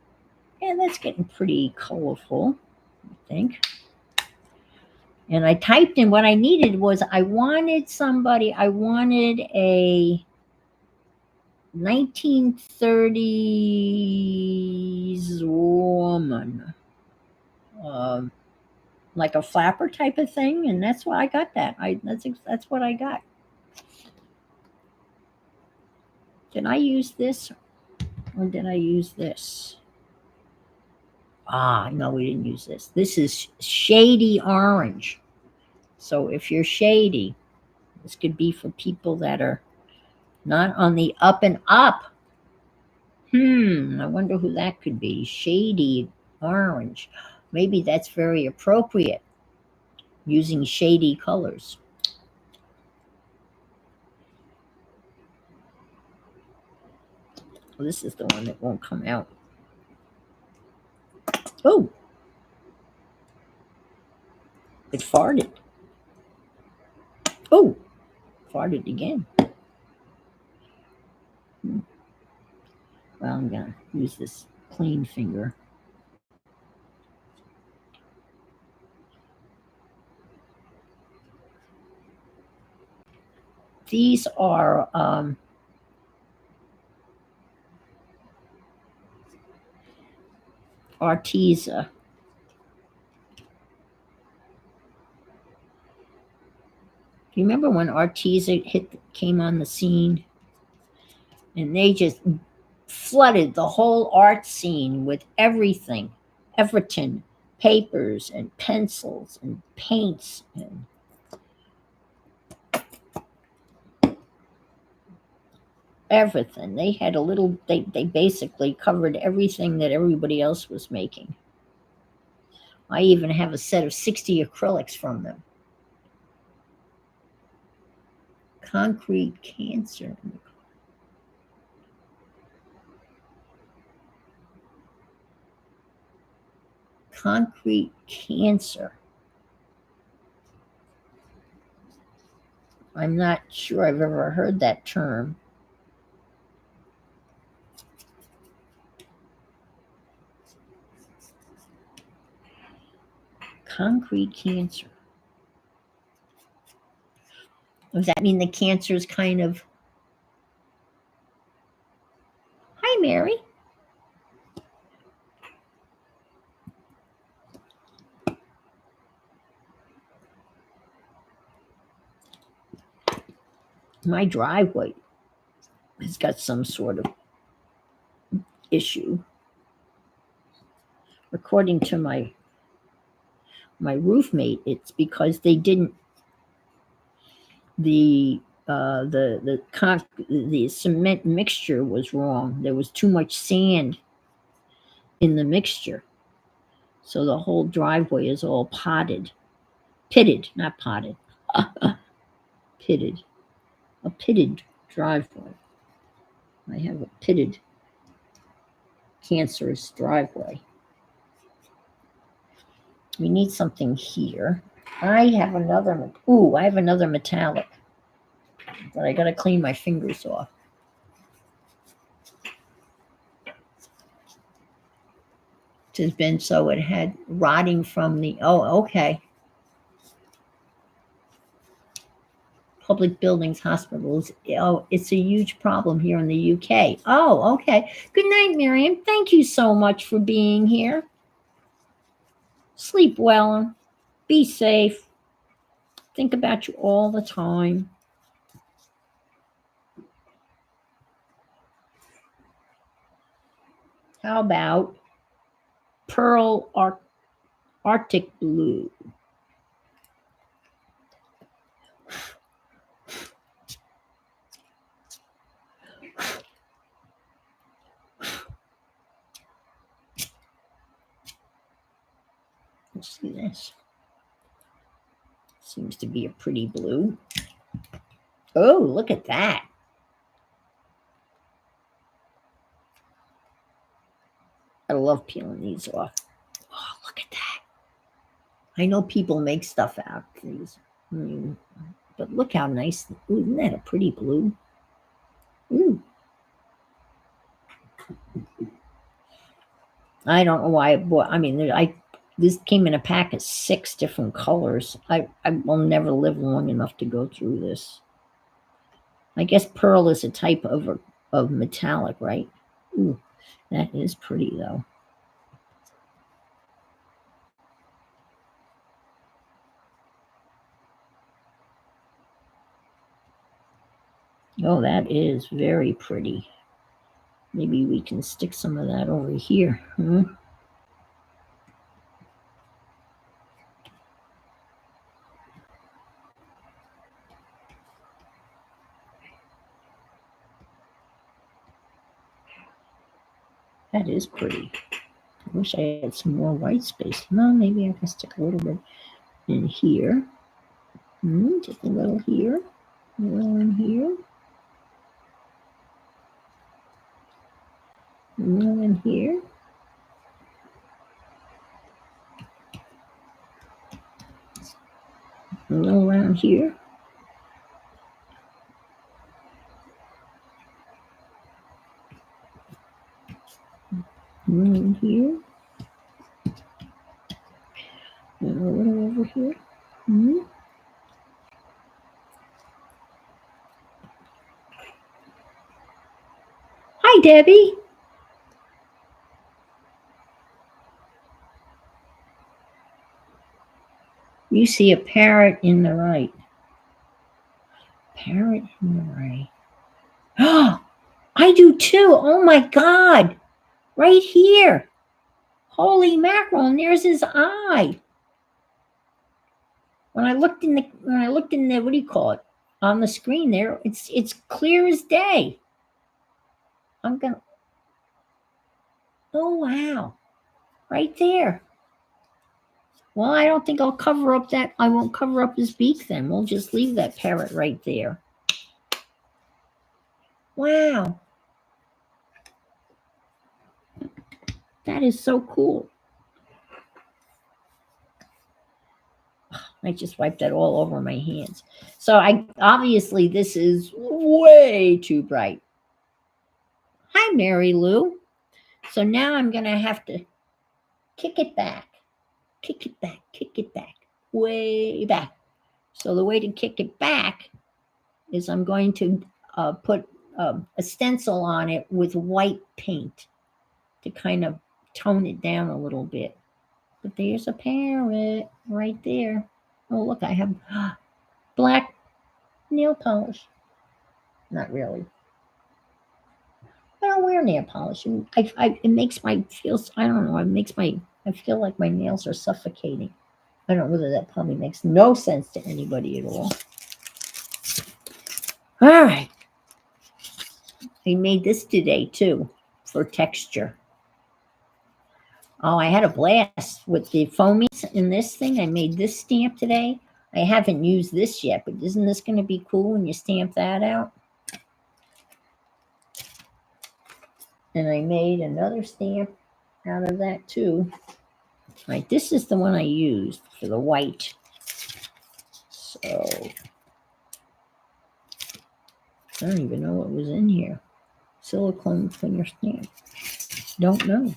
Yeah, that's getting pretty colorful, I think. And I typed in what I needed was I wanted a 1930s woman, um, like a flapper type of thing, and that's why I got that. That's what I got. Did I use this or did I use this? Ah, no, we didn't use this. This is shady orange. So if you're shady, this could be for people that are not on the up and up. I wonder who that could be. Shady orange. Maybe that's very appropriate, using shady colors. Well, this is the one that won't come out. Oh, it farted. Oh, farted again. Well, I'm going to use this clean finger. These are Arteza. Do you remember when Arteza came on the scene? And they just flooded the whole art scene with everything. Everton, papers and pencils and paints and everything. They had a little, they basically covered everything that everybody else was making. I even have a set of 60 acrylics from them. Concrete cancer. Concrete cancer. I'm not sure I've ever heard that term. Concrete cancer. Does that mean the cancer is kind of... Hi, Mary. My driveway has got some sort of issue. According to my roommate, it's because they didn't the cement mixture was wrong. There was too much sand in the mixture, so the whole driveway is all pitted, not potted, pitted, a pitted driveway. I have a pitted, cancerous driveway. We need something here. I have another metallic, but I got to clean my fingers off. It has been so it had rotting from the, oh, okay. Public buildings, hospitals. Oh, it's a huge problem here in the UK. Oh, okay. Good night, Miriam. Thank you so much for being here. Sleep well. Be safe. Think about you all the time. How about Pearl Arctic Blue? Seems to be a pretty blue. Oh, look at that. I love peeling these off. Oh, look at that. I know people make stuff out of these. But look how nice. Ooh, isn't that a pretty blue? Ooh. I don't know why I bought. I mean, this came in a pack of 6 different colors. I will never live long enough to go through this. I guess pearl is a type of metallic, right? Ooh, that is pretty though. Oh, that is very pretty. Maybe we can stick some of that over here. That is pretty. I wish I had some more white space. No, maybe I can stick a little bit in here. Just a little here. A little in here. A little in here. A little around here. A little in here. And a little over here. Hi, Debbie. You see a parrot in the right. Parrot in the right. Oh, I do too. Oh my God. Right here. Holy mackerel, and there's his eye. When I looked in the what do you call it? On the screen there, it's clear as day. I'm gonna Oh wow. Right there. Well, I don't think I'll cover up that. I won't cover up his beak then. We'll just leave that parrot right there. Wow. That is so cool. I just wiped that all over my hands. So obviously this is way too bright. Hi, Mary Lou. So now I'm going to have to kick it back, way back. So the way to kick it back is I'm going to put a stencil on it with white paint to kind of tone it down a little bit. But there's a parrot right there. Oh, look, I have black nail polish. Not really. I don't wear nail polish. It makes my feels. I don't know. It makes my. I feel like my nails are suffocating. I don't know whether that probably makes no sense to anybody at all. All right. I made this today too for texture. Oh, I had a blast with the foamies in this thing. I made this stamp today. I haven't used this yet, but isn't this going to be cool when you stamp that out? And I made another stamp out of that too. Right, this is the one I used for the white. So I don't even know what was in here. Silicone cleaner stamp. Don't know.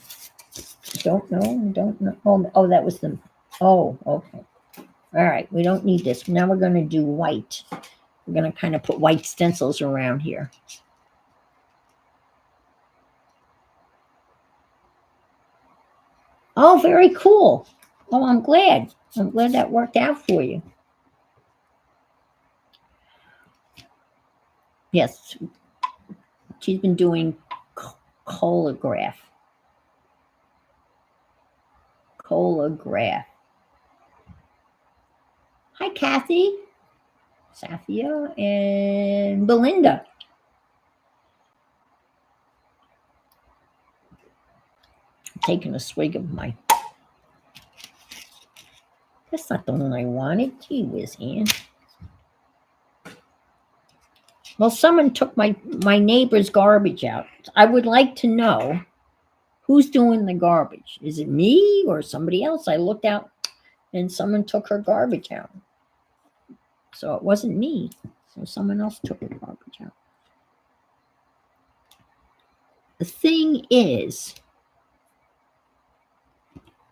Don't know. Oh, that was the. Oh, okay. All right, we don't need this. Now we're going to do white. We're going to kind of put white stencils around here. Oh, very cool. Oh, I'm glad. I'm glad that worked out for you. Yes, she's been doing collagraph. Hi, Kathy, Safia, and Belinda. I'm taking a swig of my That's not the one I wanted. Gee whiz, Ann. Well, someone took my neighbor's garbage out. I would like to know who's doing the garbage. Is it me or somebody else? I looked out and someone took her garbage out. So it wasn't me. So someone else took her garbage out. The thing is,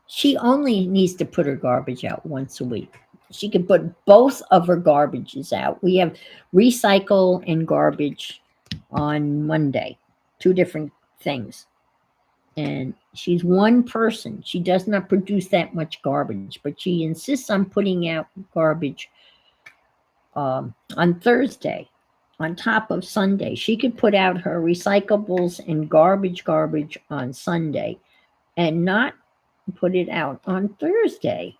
she only needs to put her garbage out once a week. She can put both of her garbages out. We have recycle and garbage on Monday, 2 different things. And she's one person. She does not produce that much garbage, but she insists on putting out garbage on Thursday on top of Sunday. She could put out her recyclables and garbage on Sunday and not put it out on Thursday.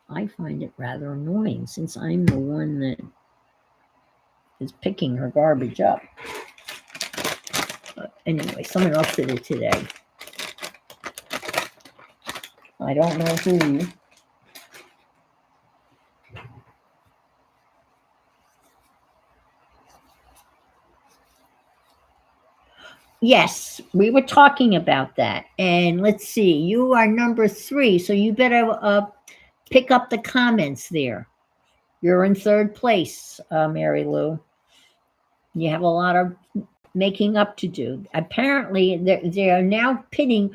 I find it rather annoying since I'm the one that is picking her garbage up. But anyway, someone else did it today. I don't know who. Yes, we were talking about that. And let's see, you are number 3, so you better pick up the comments there. You're in 3rd place, Mary Lou. You have a lot of making up to do. Apparently, they are now pitting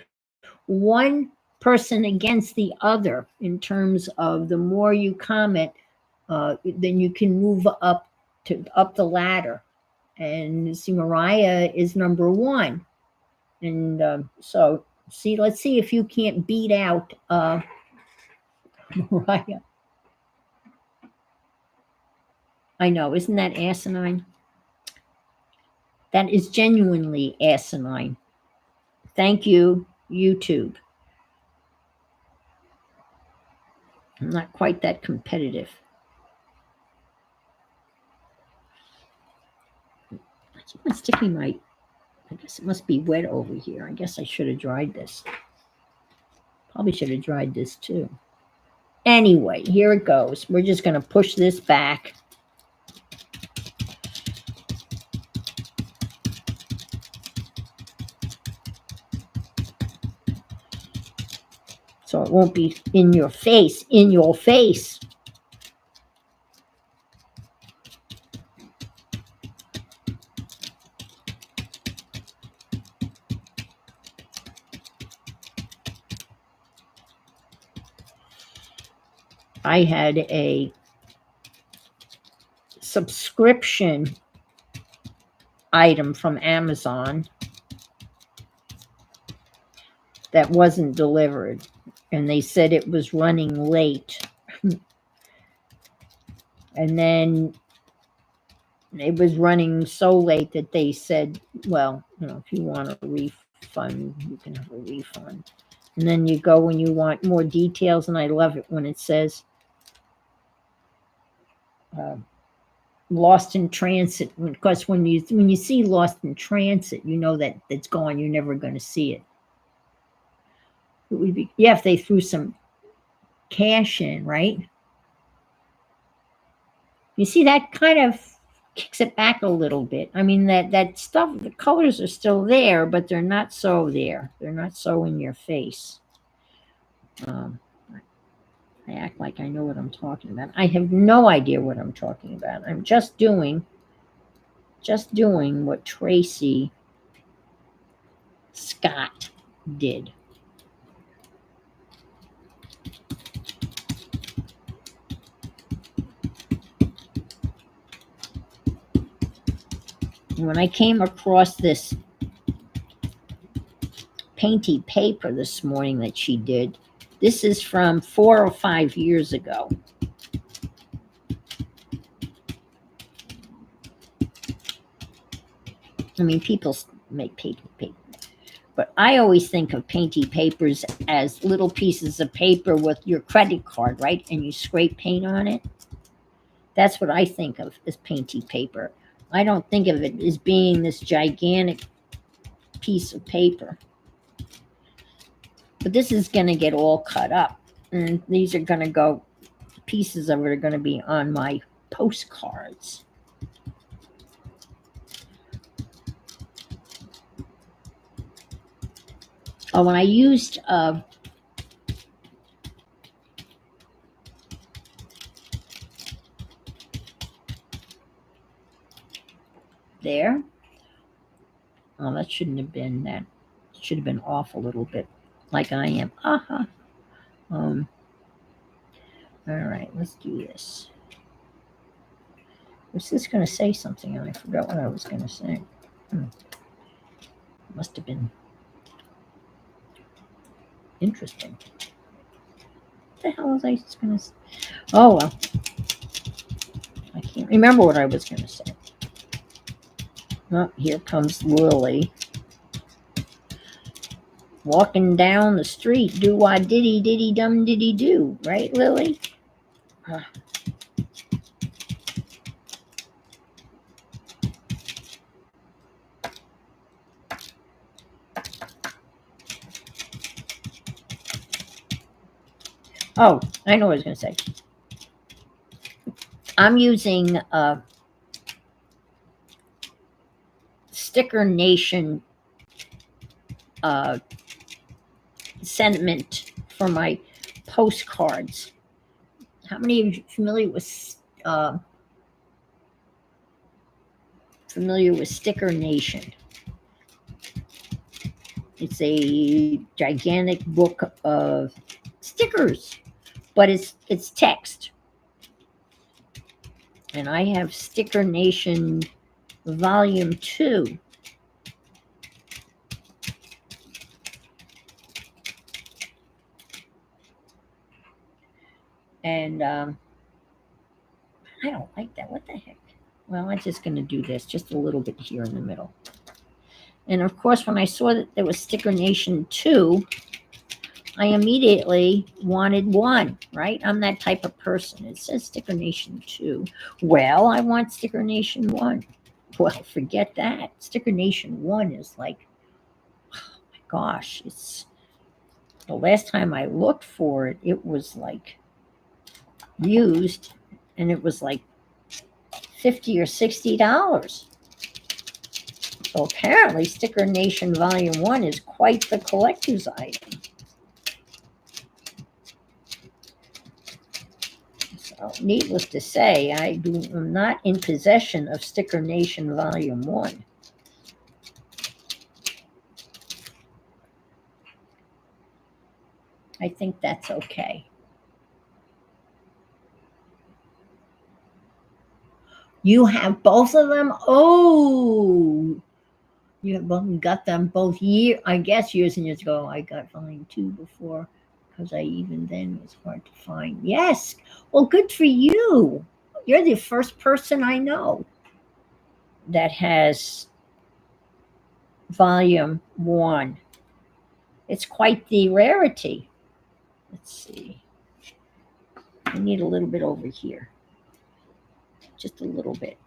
one person against the other in terms of the more you comment, then you can move up the ladder. And see, Mariah is number 1. And so, let's see if you can't beat out Mariah. I know, isn't that asinine? That is genuinely asinine. Thank you, YouTube. I'm not quite that competitive. I keep on sticking I guess it must be wet over here. I guess I should have dried this. Probably should have dried this too. Anyway, here it goes. We're just going to push this back. So it won't be in your face, I had a subscription item from Amazon that wasn't delivered, and they said it was running late. And then it was running so late that they said, well, if you want a refund, you can have a refund. And then you go when you want more details, and I love it when it says lost in transit, because when you see lost in transit, you know that it's gone. You're never going to see it. It would be, yeah, if they threw some cash in, right? You see, that kind of kicks it back a little bit. I mean, that stuff, the colors are still there, but they're not so there. They're not so in your face. I act like I know what I'm talking about. I have no idea what I'm talking about. I'm just doing what Tracy Scott did. When I came across this painty paper this morning that she did, this is from 4 or 5 years ago. I mean, people make painty paper, but I always think of painty papers as little pieces of paper with your credit card, right? And you scrape paint on it. That's what I think of as painty paper. I don't think of it as being this gigantic piece of paper. But this is going to get all cut up. And these are going to go, pieces of it are going to be on my postcards. Oh, when I used there. Oh, that shouldn't have been that. It should have been off a little bit, like I am. All right, let's do this. Was this going to say something? And I forgot what I was going to say. Must have been interesting. What the hell was I going to say? Oh, well. I can't remember what I was going to say. Oh, here comes Lily. Walking down the street, do-wah diddy diddy dum diddy do. Right, Lily? Oh, I know what I was going to say. I'm using Sticker Nation sentiment for my postcards. How many of you are familiar with Sticker Nation? It's a gigantic book of stickers, but it's text. And I have Sticker Nation Volume 2. And I don't like that. What the heck? Well, I'm just going to do this just a little bit here in the middle. And of course, when I saw that there was Sticker Nation 2, I immediately wanted 1, right? I'm that type of person. It says Sticker Nation 2. Well, I want Sticker Nation 1. Well, forget that. Sticker Nation 1 is like, oh my gosh, it's the last time I looked for it, it was like used, and it was like $50 or $60. So apparently Sticker Nation Volume 1 is quite the collector's item. So needless to say, I'm not in possession of Sticker Nation Volume 1. I think that's okay. You have both of them? Oh, you have both, got them both years and years ago. I got Volume 2 before, because I even then was hard to find. Yes. Well, good for you. You're the first person I know that has Volume 1. It's quite the rarity. Let's see. I need a little bit over here. Just a little bit.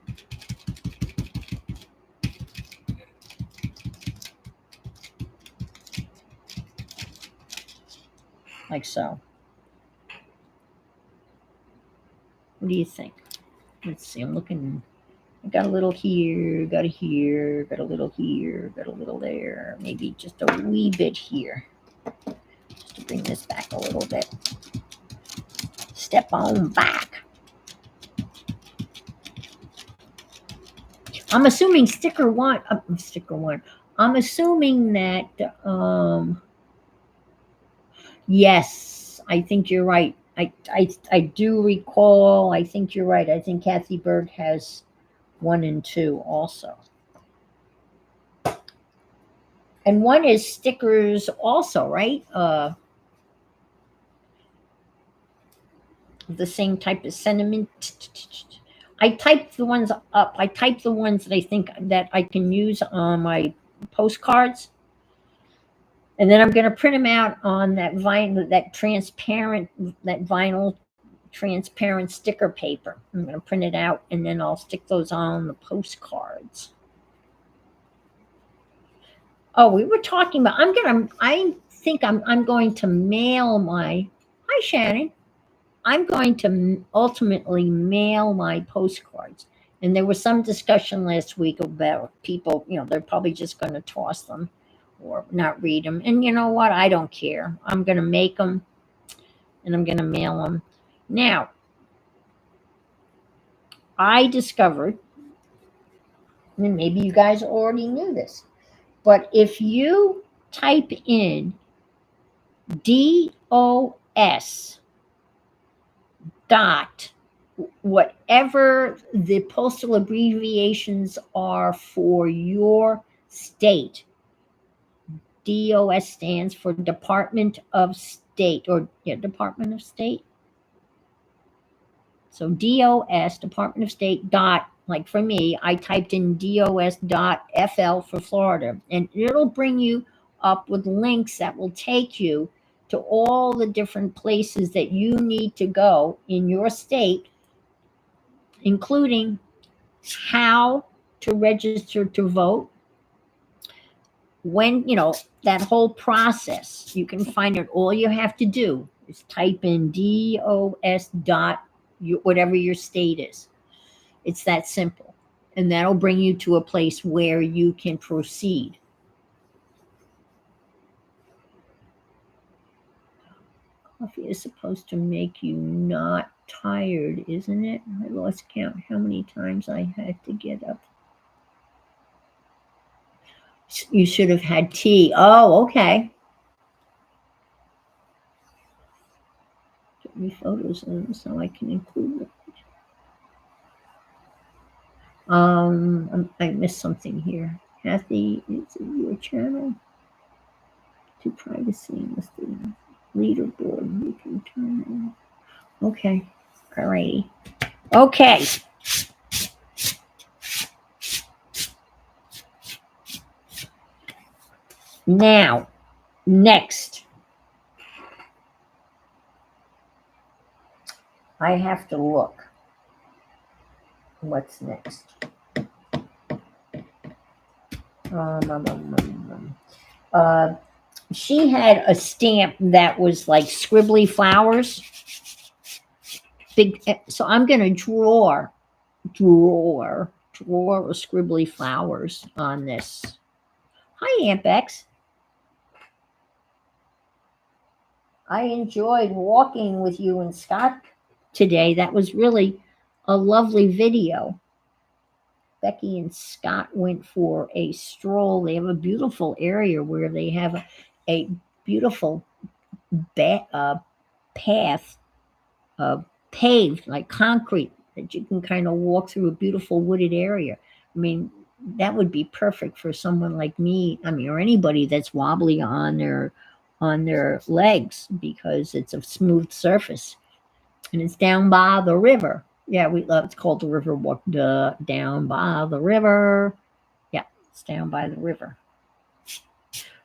Like so. What do you think? Let's see. I'm looking. I got a little here, got a here, got a little here, got a little there. Maybe just a wee bit here. Just to bring this back a little bit. Step on back. I'm assuming sticker one. I'm assuming that. Yes, I think you're right. I do recall. I think you're right. I think Kathy Berg has 1 and 2 also. And 1 is stickers also, right? The same type of sentiment. I typed the ones up. I typed the ones that I think that I can use on my postcards. And then I'm going to print them out on that vinyl, that vinyl transparent sticker paper. I'm going to print it out, and then I'll stick those on the postcards. Oh, we were talking about, I'm think I'm going to mail my, hi Shannon, I'm going to ultimately mail my postcards. And there was some discussion last week about people, they're probably just going to toss them or not read them. And you know what? I don't care. I'm going to make them and I'm going to mail them. Now, I discovered, and maybe you guys already knew this, but if you type in DOS dot whatever the postal abbreviations are for your state, DOS stands for Department of State, or Department of State. So DOS, Department of State dot, like for me, I typed in DOS dot FL for Florida, and it'll bring you up with links that will take you to all the different places that you need to go in your state, including how to register to vote, when, that whole process. You can find it. All you have to do is type in DOS dot whatever your state is. It's that simple. And that'll bring you to a place where you can proceed. Coffee is supposed to make you not tired, isn't it? I lost count how many times I had to get up. You should have had tea. Oh, okay. Get me photos of them so I can include them. I missed something here. Kathy, is it your channel? To privacy and the leaderboard, you can turn it off. Okay. All righty. Okay. Now, next, I have to look. What's next? She had a stamp that was like scribbly flowers. Big. So I'm going to draw scribbly flowers on this. Hi, Aunt Bex. I enjoyed walking with you and Scott today. That was really a lovely video. Becky and Scott went for a stroll. They have a beautiful area where they have a beautiful path, paved like concrete, that you can kind of walk through a beautiful wooded area. I mean, that would be perfect for someone like me. I mean, or anybody that's wobbly on their legs, because it's a smooth surface and it's down by the river. Yeah, it's called the river walk. Down by the river. Yeah, it's down by the river.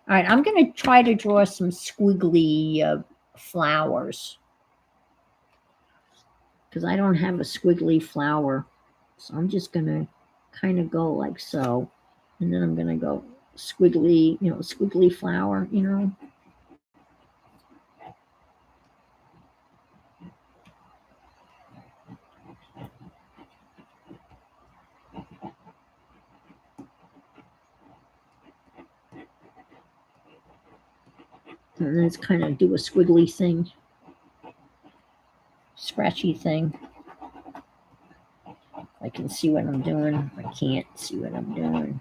All right, I'm going to try to draw some squiggly flowers, because I don't have a squiggly flower. So I'm just going to kind of go like so. And then I'm going to go squiggly, squiggly flower, And then it's kind of do a squiggly thing, scratchy thing. I can see what I'm doing. I can't see what I'm doing.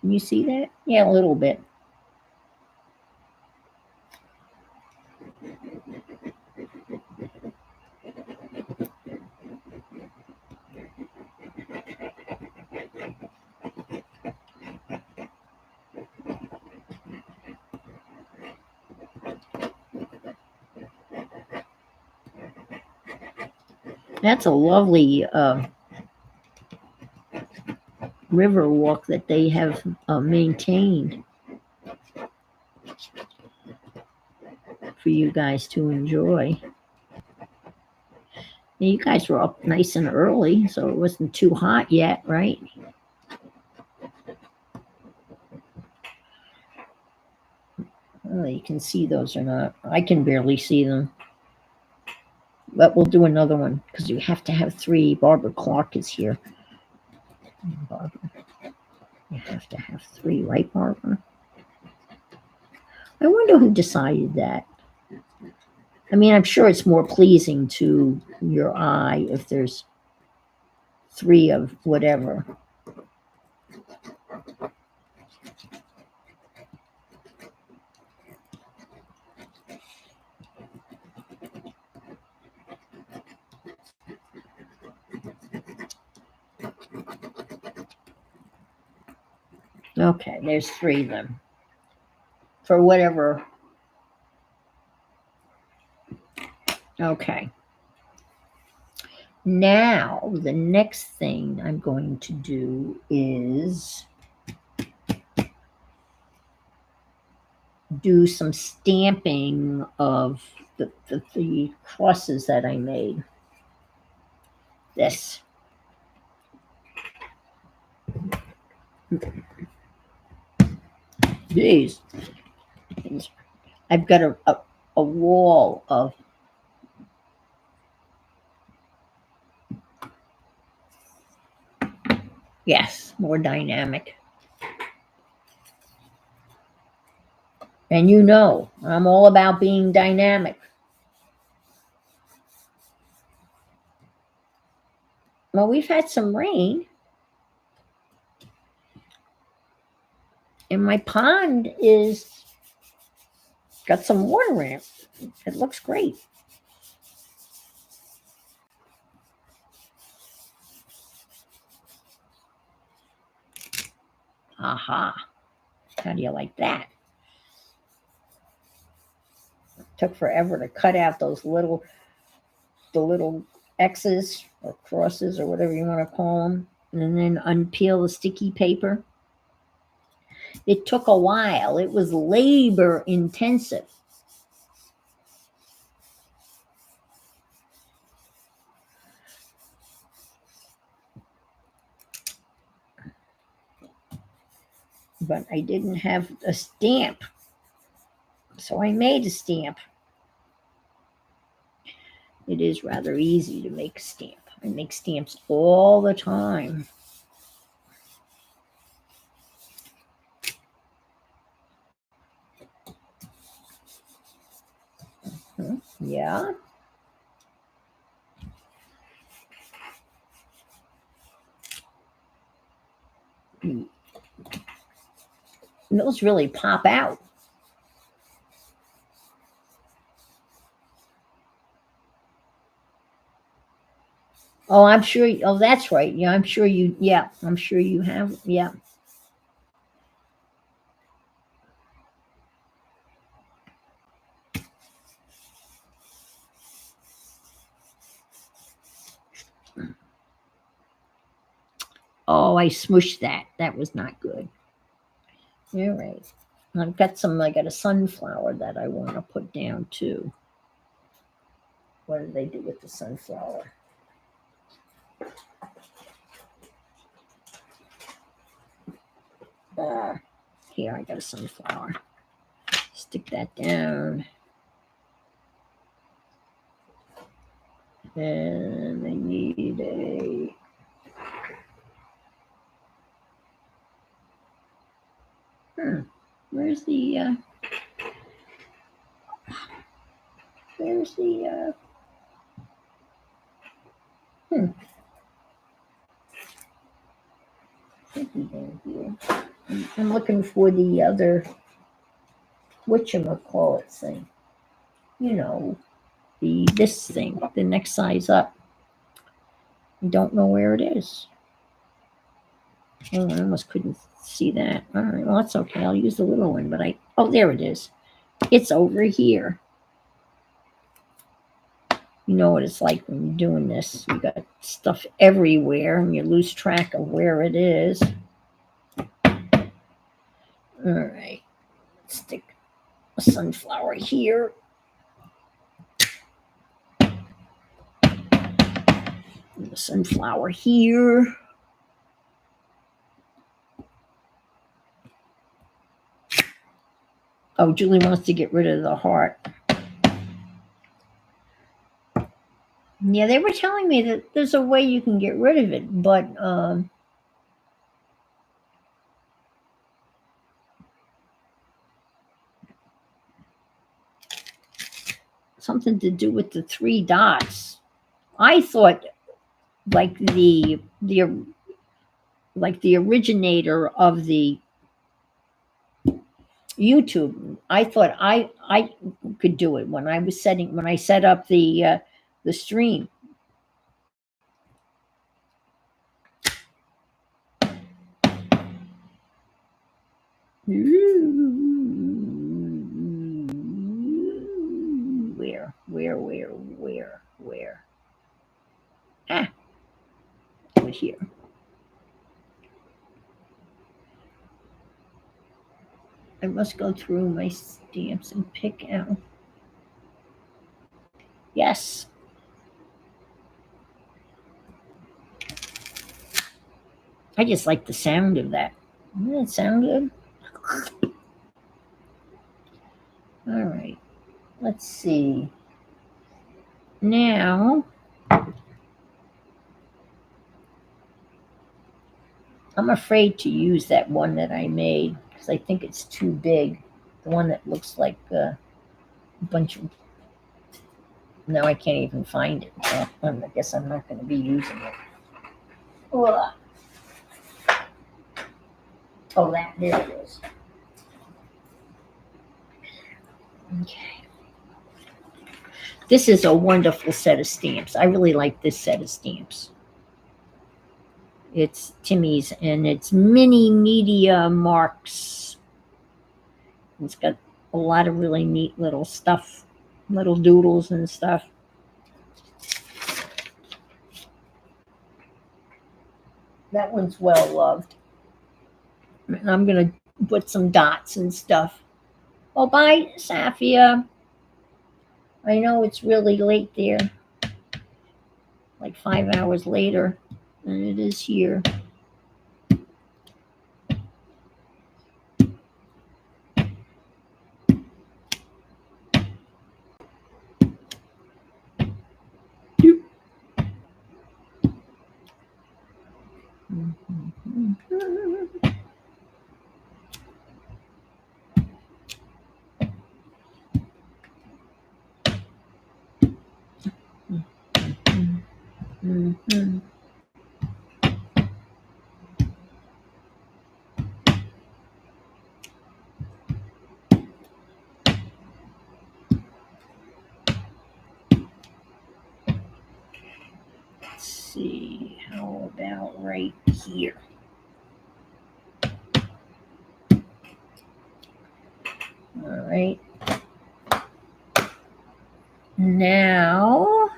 Can you see that? Yeah, a little bit. That's a lovely river walk that they have maintained for you guys to enjoy. You guys were up nice and early, so it wasn't too hot yet, right? Oh, you can see those or not. I can barely see them. But we'll do another one because you have to have 3. Barbara Clark is here. Barbara, you have to have 3, right, Barbara? I wonder who decided that. I mean, I'm sure it's more pleasing to your eye if there's 3 of whatever. Okay, there's 3 of them. For whatever. Okay. Now, the next thing I'm going to do is do some stamping of the crosses that I made. This. These. I've got a wall of more dynamic. And you know, I'm all about being dynamic. Well, we've had some rain. And my pond is got some water in it. It looks great. Aha. How do you like that? It took forever to cut out those little X's or crosses or whatever you want to call them, and then unpeel the sticky paper. It took a while. It was labor intensive. But I didn't have a stamp, so I made a stamp. It is rather easy to make a stamp. I make stamps all the time. Yeah. And those really pop out. Oh, I'm sure. Oh, that's right. Yeah, I'm sure you. Yeah, I'm sure you have. Yeah. Oh, I smushed that. That was not good. All right. I've got some. I got a sunflower that I want to put down too. What did they do with the sunflower? Here, I got a sunflower. Stick that down. And I need a... Where's the... There's the... I'm looking for the other... whatchamacallit thing. You know, this thing, the next size up. I don't know where it is. Oh, I almost couldn't see that. All right, well, that's okay. I'll use the little one, but oh, there it is. It's over here. You know what it's like when you're doing this. You got stuff everywhere and you lose track of where it is. All right, let's stick a sunflower here. The sunflower here. Oh, Julie wants to get rid of the heart. Yeah, they were telling me that there's a way you can get rid of it, but something to do with the 3 dots. I thought like the originator of the YouTube. I thought I could do it when I set up the stream. Where? Ah, over here. I must go through my stamps and pick out. Yes. I just like the sound of that. Doesn't it sound good? All right. Let's see. Now, I'm afraid to use that one that I made because I think it's too big. The one that looks like a bunch of. Now I can't even find it. So I guess I'm not going to be using it. Oh, there it is. Okay. This is a wonderful set of stamps. I really like this set of stamps. It's Timmy's, and it's mini media marks. It's got a lot of really neat little stuff, little doodles and stuff. That one's well loved. And I'm going to put some dots and stuff. Oh, bye, Safia. I know it's really late there, like 5 hours later than it is here. Mm-hmm. Let's see, how about right here? All right. Now,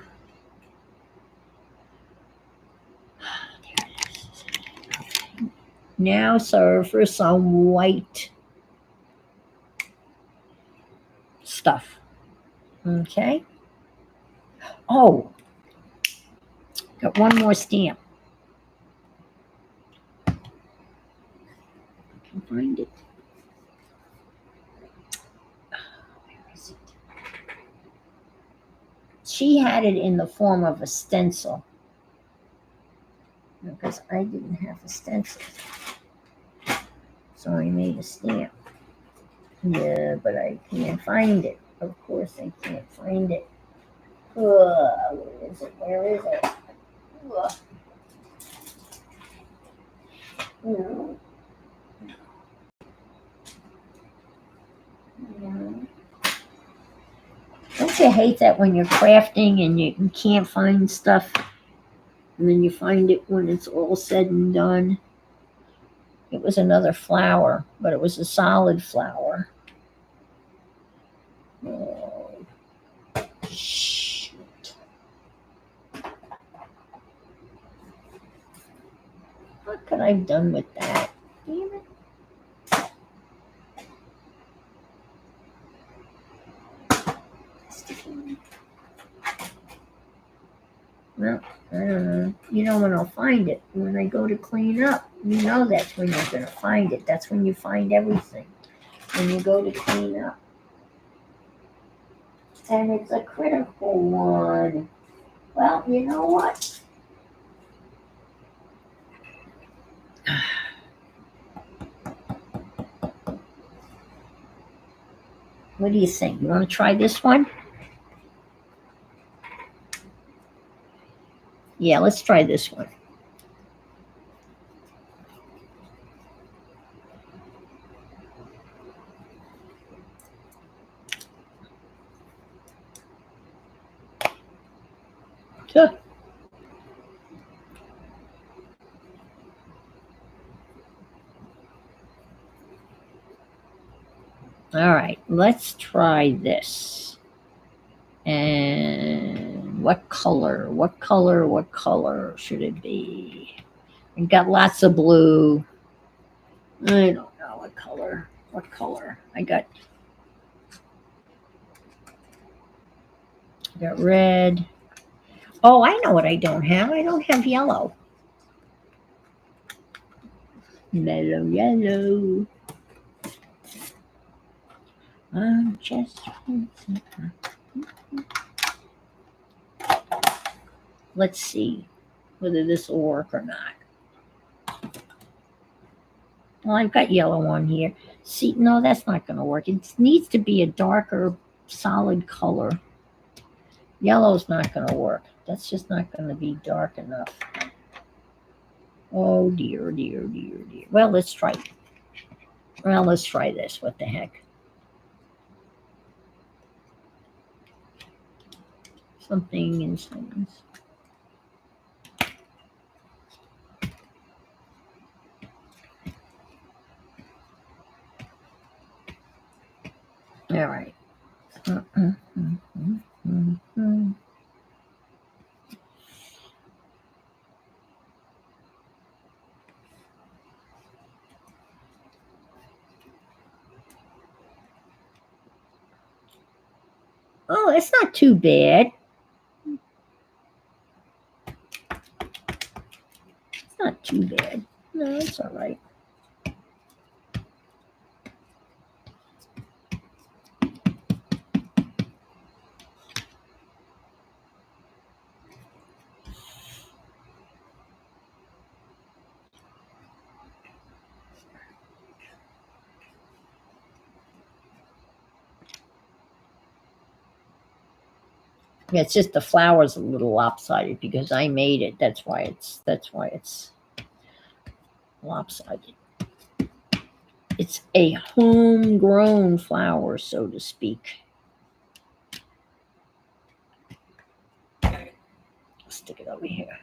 serve for some white stuff. Okay. Oh, got one more stamp. I can find it. Where is it? She had it in the form of a stencil because I didn't have a stencil. So I made a stamp. Yeah, but I can't find it. Of course I can't find it. Where is it? Where is it? No. Don't you hate that when you're crafting and you can't find stuff and then you find it when it's all said and done? It was another flower, but it was a solid flower. Oh, shoot. What could I have done with that? Damn it. No, I don't know. you know when I'll find it. When I go to clean up, you know that's when you're going to find it. That's when you find everything. When you go to clean up. And it's a critical one. Well, you know what? What do you think? You want to try this one? Yeah, let's try this one. Huh. All right, let's try this. And what color? What color? What color should it be? We've got lots of blue. I don't know what color. What color? I got red. Oh, I know what I don't have. I don't have yellow. Mellow yellow. I'm just. Let's see whether this will work or not. Well, I've got yellow on here. See, no, that's not going to work. It needs to be a darker, solid color. Yellow's not going to work. That's just not going to be dark enough. Oh, dear, dear, dear, dear. Well, let's try it. Well, let's try this. What the heck? Something in things. All right. Oh, it's not too bad. It's not too bad. No, it's all right. Yeah, it's just the flower's a little lopsided because I made it. That's why it's lopsided. It's a homegrown flower, so to speak. Stick it over here.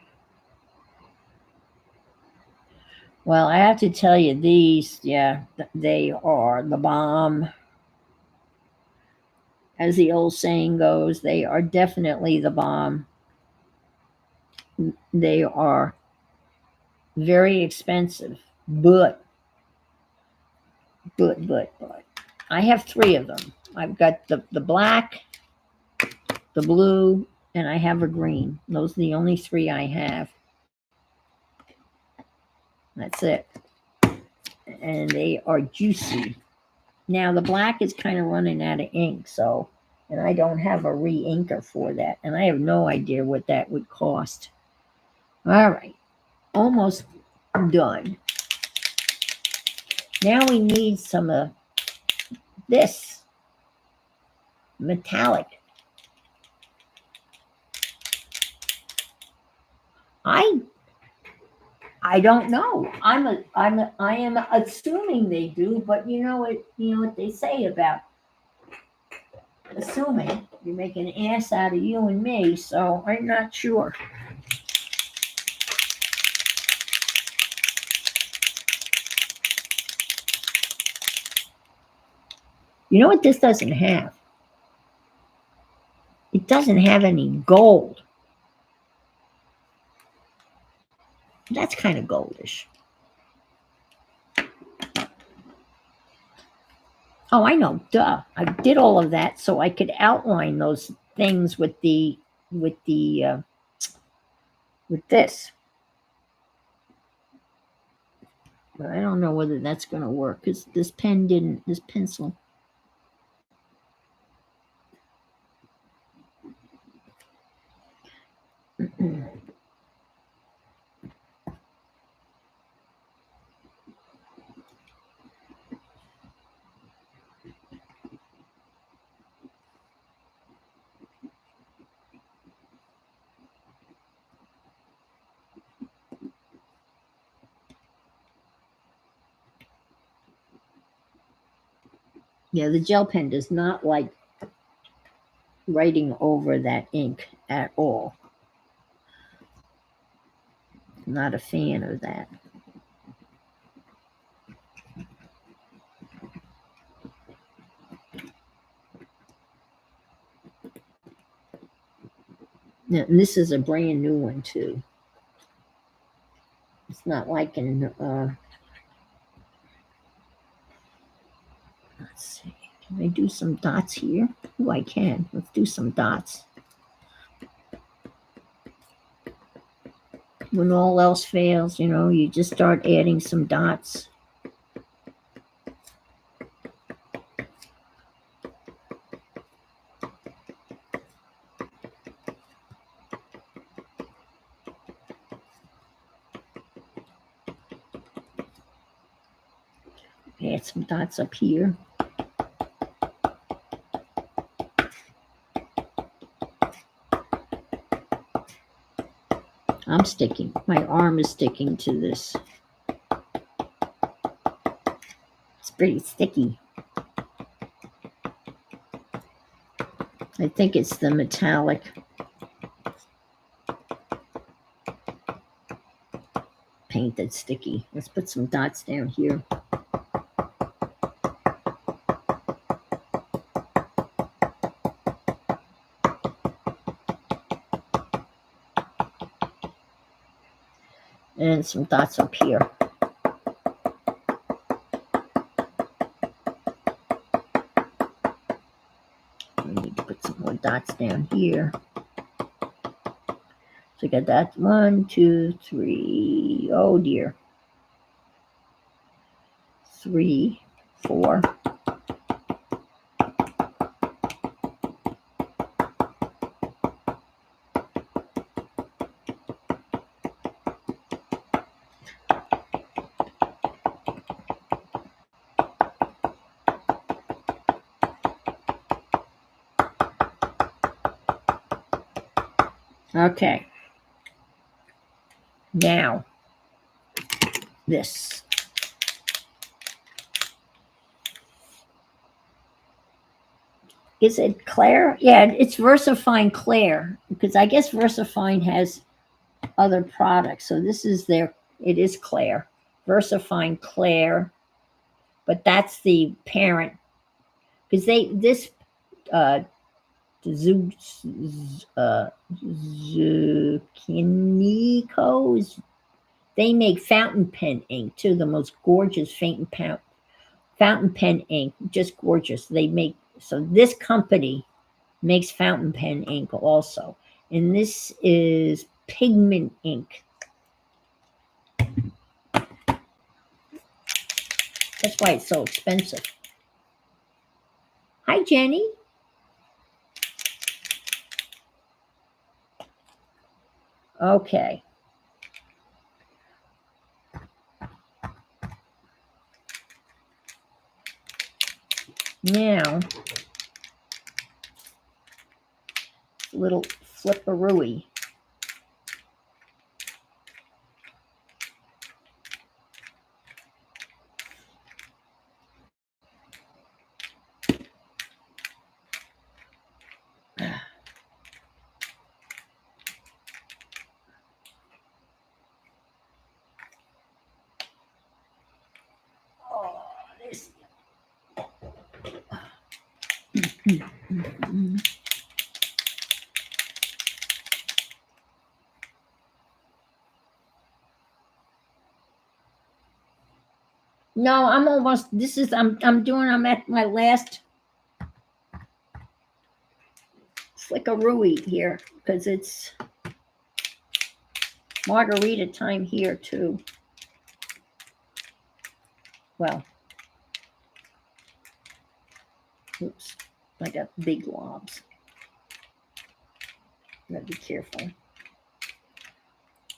Well, I have to tell you, these, yeah, they are the bomb. As the old saying goes, they are definitely the bomb. They are very expensive, but I have three of them. I've got the black, the blue, and I have a green. Those are the only three I have. That's it. And they are juicy. Now the black is kind of running out of ink, so, and I don't have a re-inker for that, and I have no idea what that would cost. All right, almost done. Now we need some of this metallic. I don't know. I am assuming they do, but you know what they say about assuming. You make an ass out of you and me, so I'm not sure. You know what this doesn't have? It doesn't have any gold. That's kind of goldish. Oh, I know, duh. I did all of that so I could outline those things with this. But I don't know whether that's going to work because this pen didn't, this pencil. Yeah, the gel pen does not like writing over that ink at all. I'm not a fan of that. Now, and this is a brand new one too. It's not like in, let's see, can I do some dots here? Oh, I can. Let's do some dots. When all else fails, you know, you just start adding some dots. Add some dots up here. I'm sticking. My arm is sticking to this. It's pretty sticky. I think it's the metallic paint that's sticky. Let's put some dots down here. And some dots up here. I need to put some more dots down here. So I got that 1, 2, 3. Oh dear. 3, 4. Okay. Now, this. Is it Claire? Yeah, it's VersaFine Claire, because I guess VersaFine has other products. So this is their, it is Claire. VersaFine Claire, but that's the parent. Because this Zucchinico, they make fountain pen ink too, the most gorgeous fountain pen ink, just gorgeous. They make, so this company makes fountain pen ink also. And this is pigment ink. That's why it's so expensive. Hi, Jenny. Okay. Now, little flipperooey. Oh, this. No, I'm almost, this is, I'm at my last flickarooey here, because it's margarita time here too. Well, oops, I got big globs. Gotta be careful.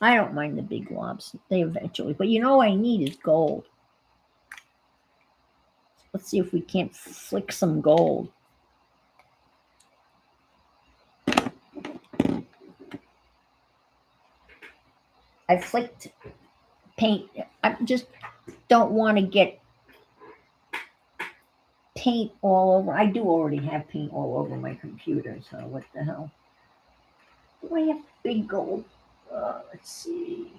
I don't mind the big globs. They eventually, but you know what I need is gold. Let's see if we can't flick some gold. I flicked paint. I just don't want to get paint all over. I do already have paint all over my computer, so what the hell? Do I have big gold? Let's see.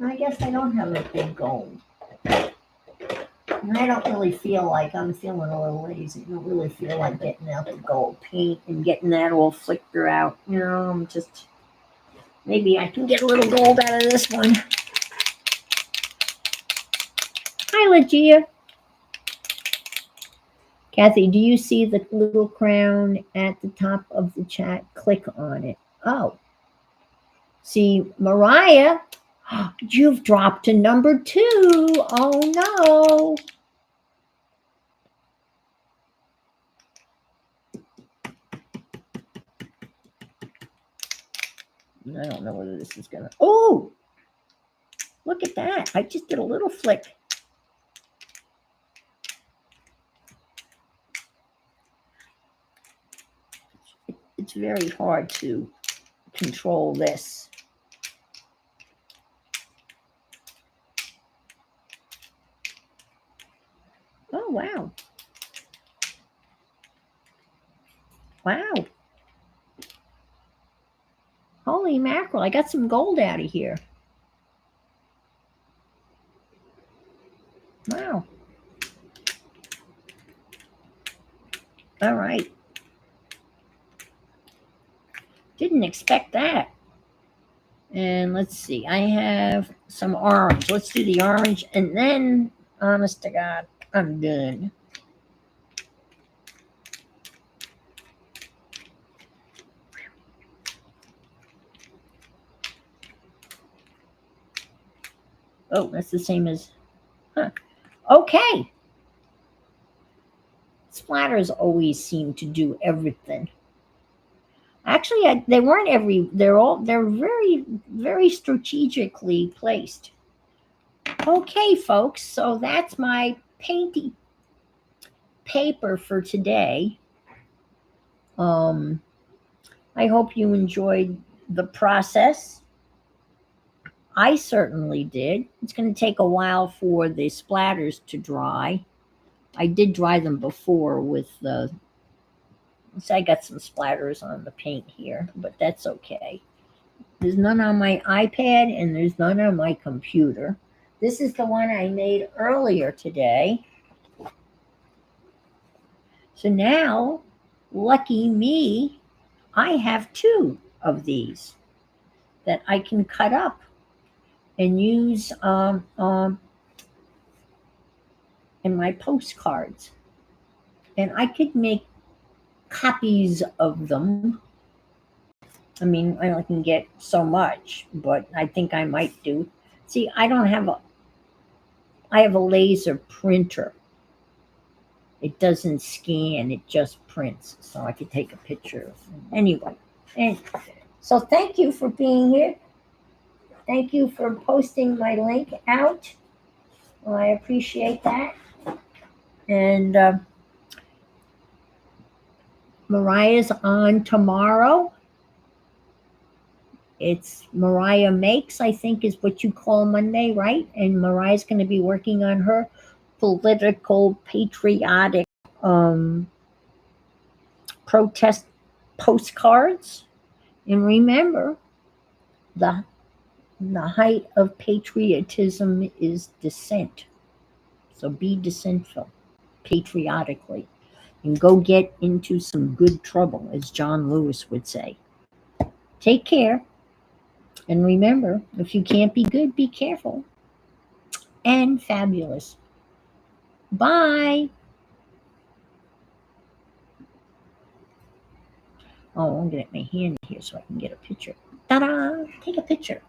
I guess I don't have a big gold. And I don't really feel like, I'm feeling a little lazy. I don't really feel like getting out the gold paint and getting that all flicker out. You know, I'm just, maybe I can get a little gold out of this one. Hi, Legia. Kathy, do you see the little crown at the top of the chat? Click on it. Oh. See, Mariah, you've dropped to number 2. Oh, no. I don't know whether this is going to... Oh, look at that. I just did a little flick. It's very hard to control this. Oh, wow. Wow. Holy mackerel. I got some gold out of here. Wow. All right. Didn't expect that. And let's see. I have some orange. Let's do the orange. And then, honest to God, I'm done. Oh, that's the same as, huh. Okay. Splatters always seem to do everything. Actually, they weren't they're very, very strategically placed. Okay, folks, so that's my painty paper for today. I hope you enjoyed the process. I certainly did. It's going to take a while for the splatters to dry. I did dry them before with the... So I got some splatters on the paint here, but that's okay. There's none on my iPad and there's none on my computer. This is the one I made earlier today. So now, lucky me, I have 2 of these that I can cut up and use in my postcards. And I could make copies of them. I mean, I can get so much, but I think I might do. See, I have a laser printer. It doesn't scan, it just prints. So I could take a picture. Anyway, and so thank you for being here. Thank you for posting my link out. Well, I appreciate that. And Mariah's on tomorrow. It's Mariah Makes, I think is what you call Monday, right? And Mariah's going to be working on her political, patriotic protest postcards. And remember, the height of patriotism is dissent. So be dissentful, patriotically, and go get into some good trouble, as John Lewis would say. Take care. And remember, if you can't be good, be careful. And fabulous. Bye. Oh, I'm going to get my hand here so I can get a picture. Ta-da! Take a picture.